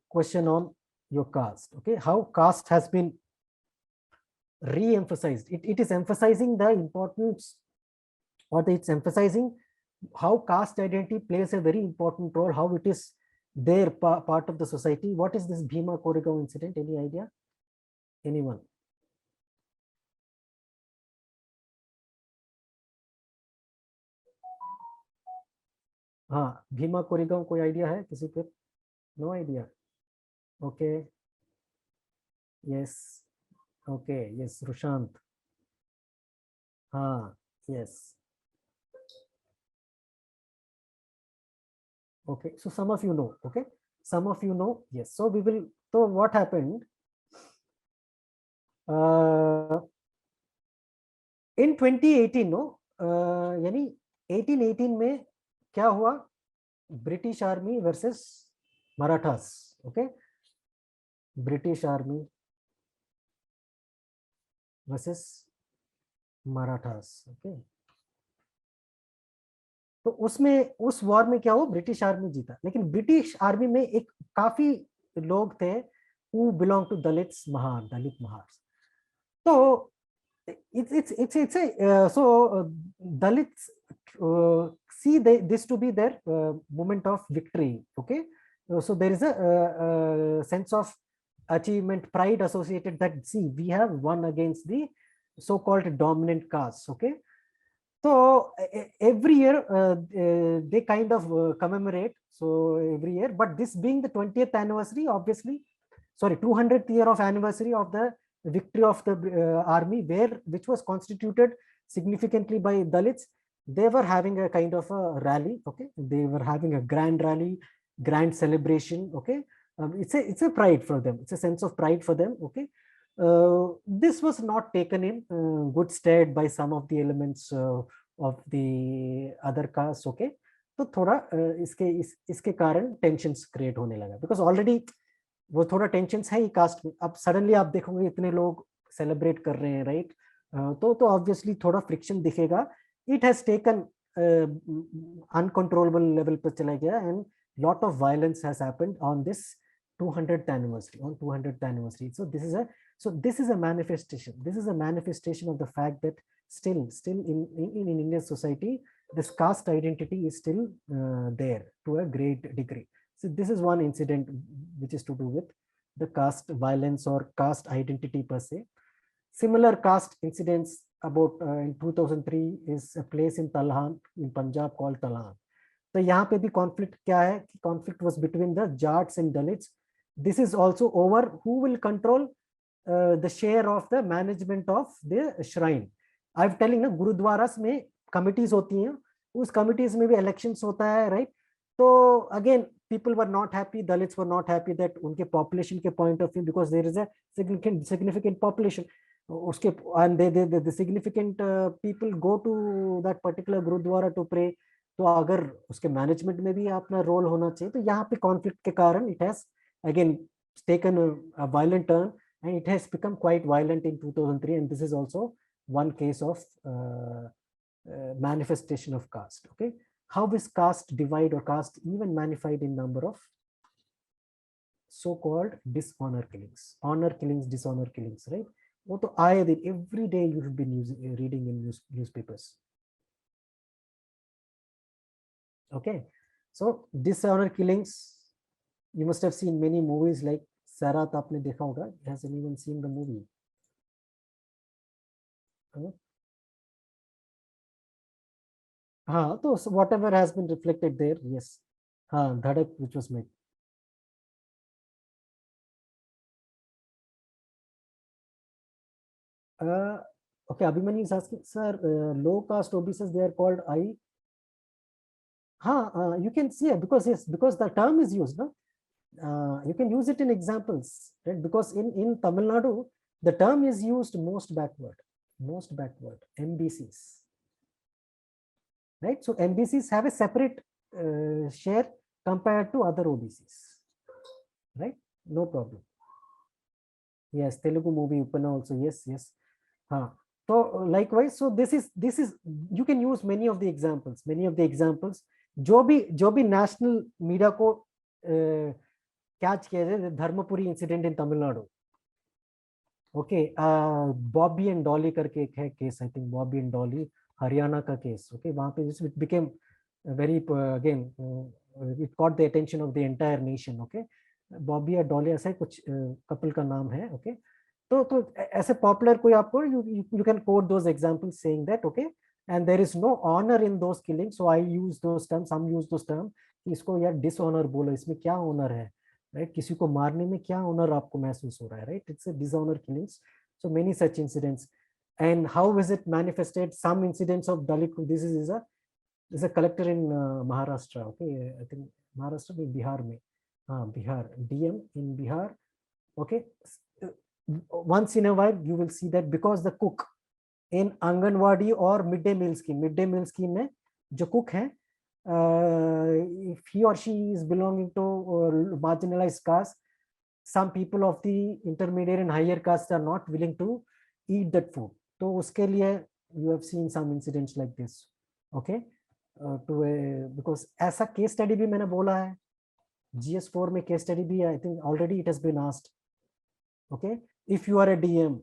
question on your caste. Okay, how caste has been re-emphasized. It is emphasizing the importance, or it's emphasizing how caste identity plays a very important role, how it is their part of the society. What is this Bhima Koregaon incident? Any idea? Anyone? हाँ, भीमा कोरेगांव कोई idea है किसी पे? No idea. Okay, yes, okay, yes, Rushant. हाँ, yes. Okay, so some of you know. Okay, some of you know. Yes, so we will. So what happened in 2018? No, यानी 1818 में क्या हुआ? British army versus Marathas. Okay, British army versus Marathas. Okay, तो उसमें, उस war में क्या हुआ? ब्रिटिश आर्मी जीता. लेकिन ब्रिटिश आर्मी में एक काफी लोग थे who belong to दलित महार. तो it's a so Dalits see this to be their moment of victory. Okay, so there is a sense of achievement, pride associated, that see, we have won against the so-called dominant caste. Okay, so every year they kind of commemorate, so every year, but this being the 20th anniversary, obviously, sorry, 200th year of anniversary of the victory of the army, which was constituted significantly by Dalits. They were having a kind of a rally. Okay, they were having a grand rally, grand celebration. Okay, it's a pride for them. It's a sense of pride for them. Okay, this was not taken in good stead by some of the elements of the other castes. Okay, तो थोड़ा इसके कारण tensions create होने लगा, because already वो थोड़ा tension है ही cast में. अब सडनली आप देखोगे इतने लोग सेलिब्रेट कर रहे हैं, राइट? तो ऑब्वियसली थोड़ा फ्रिक्शन दिखेगा. It has taken uncontrollable level पर चला गया, and lot of violence has happened on this 200th anniversary, on 200th anniversary. So this is a manifestation. This is a manifestation of the fact that still in Indian society, this caste identity is still there to a great degree. So this is one incident which is to do with the caste violence or caste identity per se. Similar caste incidents about in 2003 is a place in Talhan in Punjab called Talhan. तो यहाँ पे भी conflict क्या है? Conflict was between the Jats and Dalits. This is also over who will control the share of the management of the shrine. I'm telling ना, गुरुद्वारास में committees होती हैं, उस committees में भी elections होता है, right? So again, people were not happy, Dalits were not happy that उनके population के point of view, because there is a significant population, उसके, and the significant people go to that particular gurudwara to pray. तो अगर उसके management में भी अपना role होना चाहिए, तो यहाँ पे कॉन्फ्लिक्ट के कारण it has again taken a violent turn, and it has become quite violent in 2003, and this is also one case of manifestation of caste. Okay, how is caste divide or caste even magnified in number of so called dishonor killings, honor killings, dishonor killings, right? वो तो आए दिन every day you should be reading in newspapers. Okay, so dishonor killings, you must have seen many movies like Sarat, आपने देखा होगा. Has anyone seen the movie? हाँ, तो whatever has been reflected there, yes. हाँ, धड़क which was made. Okay, Abhimanyu is asking, sir, low caste OBCs, they are called I. You can see it because yes, because the term is used, no? You can use it in examples, right? Because in Tamil Nadu, the term is used most backward, MBCs, right? So MBCs have a separate share compared to other OBCs, right? No problem. Yes, Telugu movie Upana also, yes. So likewise, so this is you can use many of the examples. जो भी national media को catch किया जाए, Dharmapuri incident in Tamil Nadu. Okay, Bobby and Dolly करके एक है case, I think Bobby and Dolly, Haryana का case. Okay, वहाँ पे it became very again it caught the attention of the entire nation. Okay, Bobby और Dolly ऐसा कुछ couple का नाम है. Okay, तो ऐसे popular कोई आपको you can quote those examples saying that, okay, and there is no honor in those killings, so I use those terms, some use those terms कि इसको यार dishonor बोलो, इसमें क्या honor है, right? किसी को मारने में क्या honor आपको महसूस हो रहा है, right? It's a dishonor killings. So many such incidents. And how is it manifested? Some incidents of Dalit, this is a collector in Maharashtra. Okay, I think Maharashtra में Bihar में, Bihar, DM in Bihar. Okay, once in a while you will see that because the cook in Anganwadi or midday meal scheme में जो cook है, if he or she is belonging to marginalized caste, some people of the intermediate and higher caste are not willing to eat that food. तो उसके लिए you have seen some incidents like this. Okay, because ऐसा case study भी मैंने बोला है, GS4 में case study भी, I think already it has been asked. Okay, if you are a DM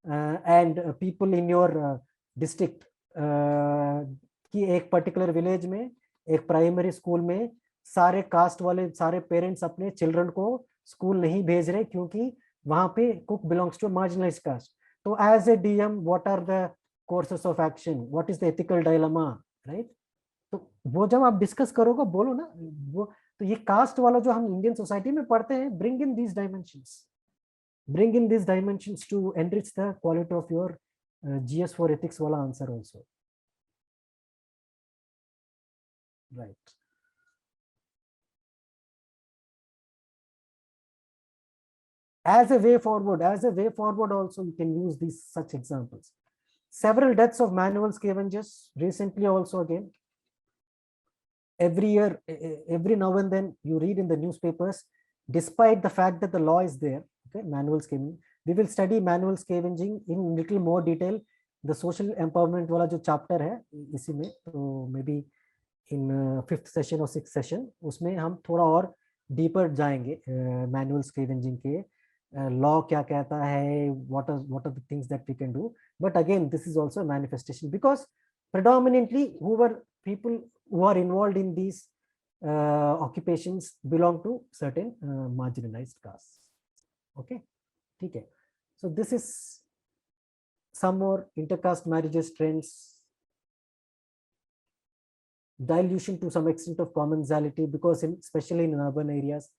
and people in your district कि एक particular village में एक प्राइमरी स्कूल में सारे कास्ट वाले सारे पेरेंट्स अपने चिल्ड्रन को स्कूल नहीं भेज रहे क्योंकि वहां पे cook belongs to marginalised caste. तो as a DM what are the courses of action, what is the ethical dilemma, right? तो वो जब आप डिस्कस करोगे बोलो ना वो, तो ये कास्ट वाला जो हम इंडियन सोसाइटी में पढ़ते हैं, bring in these dimensions to enrich the quality of your GS4 ethics wala answer also. Right. As a way forward also you can use these such examples. Several deaths of manual scavengers recently also, again every year, every now and then you read in the newspapers, despite the fact that the law is there, okay, manual scavenging. We will study manual scavenging in little more detail. The social empowerment wala jo chapter hai isi mein, so maybe in 5th session or 6th session उसमें हम थोड़ा और deeper जाएंगे manual scavenging के law क्या कहता है, what are the things that we can do. But again this is also a manifestation because predominantly people who are involved in these occupations belong to certain marginalized castes. Okay, okay. So this is some more intercaste marriages trends. Dilution to some extent of commensality, because especially in urban areas,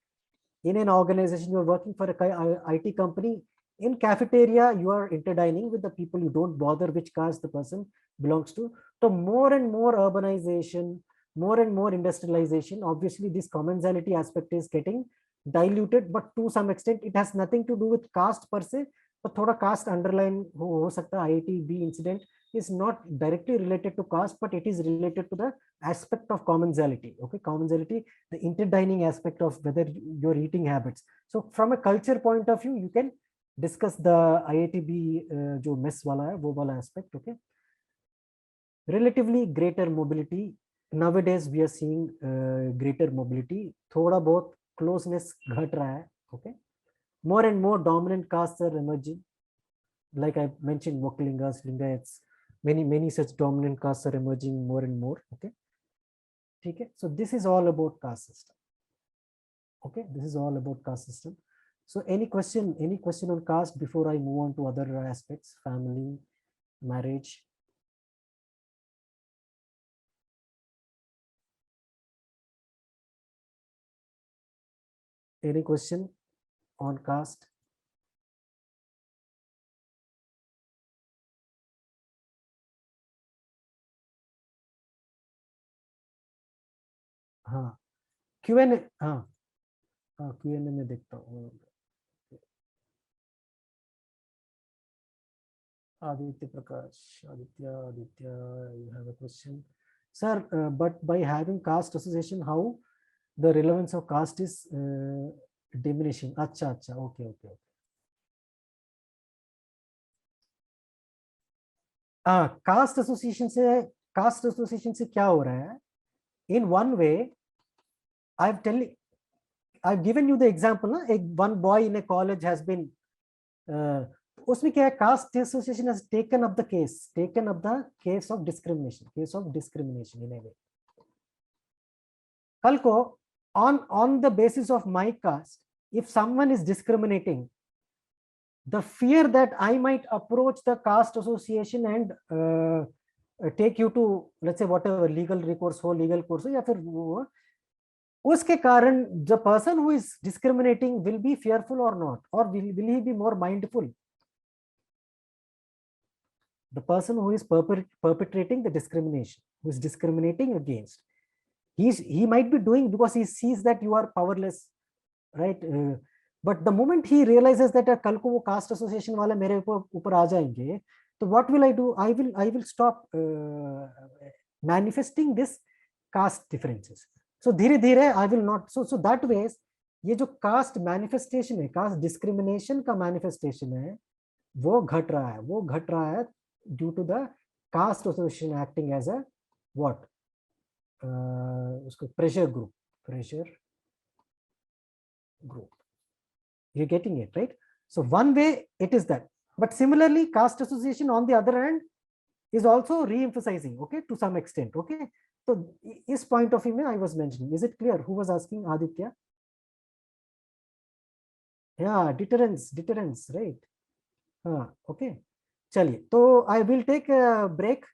in an organization you're working for a IT company, in cafeteria you are interdining with the people, you don't bother which caste the person belongs to. So more and more urbanization, more and more industrialization, obviously this commensality aspect is getting diluted, but to some extent it has nothing to do with caste per se, but thoda caste underline ho sakta. IIT-B incident is not directly related to caste, but it is related to the aspect of commensality. Okay, commensality, the interdining aspect of whether your eating habits. So from a culture point of view, you can discuss the IIT-B jo mess wala hai, wo wala aspect. Okay, relatively greater mobility. Nowadays we are seeing greater mobility. Thoda bahut closeness घट रहा है. Okay, more and more dominant castes are emerging, like I mentioned, Vokalingas, Lingayats, many such dominant castes are emerging more and more. Okay, okay. So this is all about caste system. Okay, this is all about caste system. So any question on caste before I move on to other aspects, family, marriage? Any question on caste? हाँ, Q&A, हाँ हाँ, Q&A में देखता हूँ. Aditya Prakash, Aditya, you have a question, sir. But by having caste association, how the relevance of caste is diminishing? अच्छा, okay. Cast association से क्या हो रहा है? In one way, I've given you the example ना, एक one boy in a college has been उसमें क्या है, caste association has taken up the case of discrimination in a way. कल को on the basis of my caste, if someone is discriminating, the fear that I might approach the caste association and take you to, let's say, whatever legal recourse हो, legal course हो, या फिर वो, उसके कारण the person who is discriminating will be fearful or not, or will he be more mindful? The person who is perpetrating the discrimination, who is discriminating against, he might be doing because he sees that you are powerless, right? But the moment he realizes that कल को वो caste association वाले मेरे ऊपर आ जाएंगे, तो what will I do? I will stop manifesting this caste differences. So धीरे धीरे I will not. So that ways ये जो caste manifestation है, caste discrimination का manifestation है, वो घट रहा है due to the caste association acting as a what? उसको pressure group. You're getting it, right? So one way it is that, but similarly caste association on the other hand is also re-emphasizing, okay, to some extent. Okay, so this point of view I was mentioning. Is it clear? Who was asking? Aditya? Yeah, deterrence, right? Okay, chaliye, so I will take a break.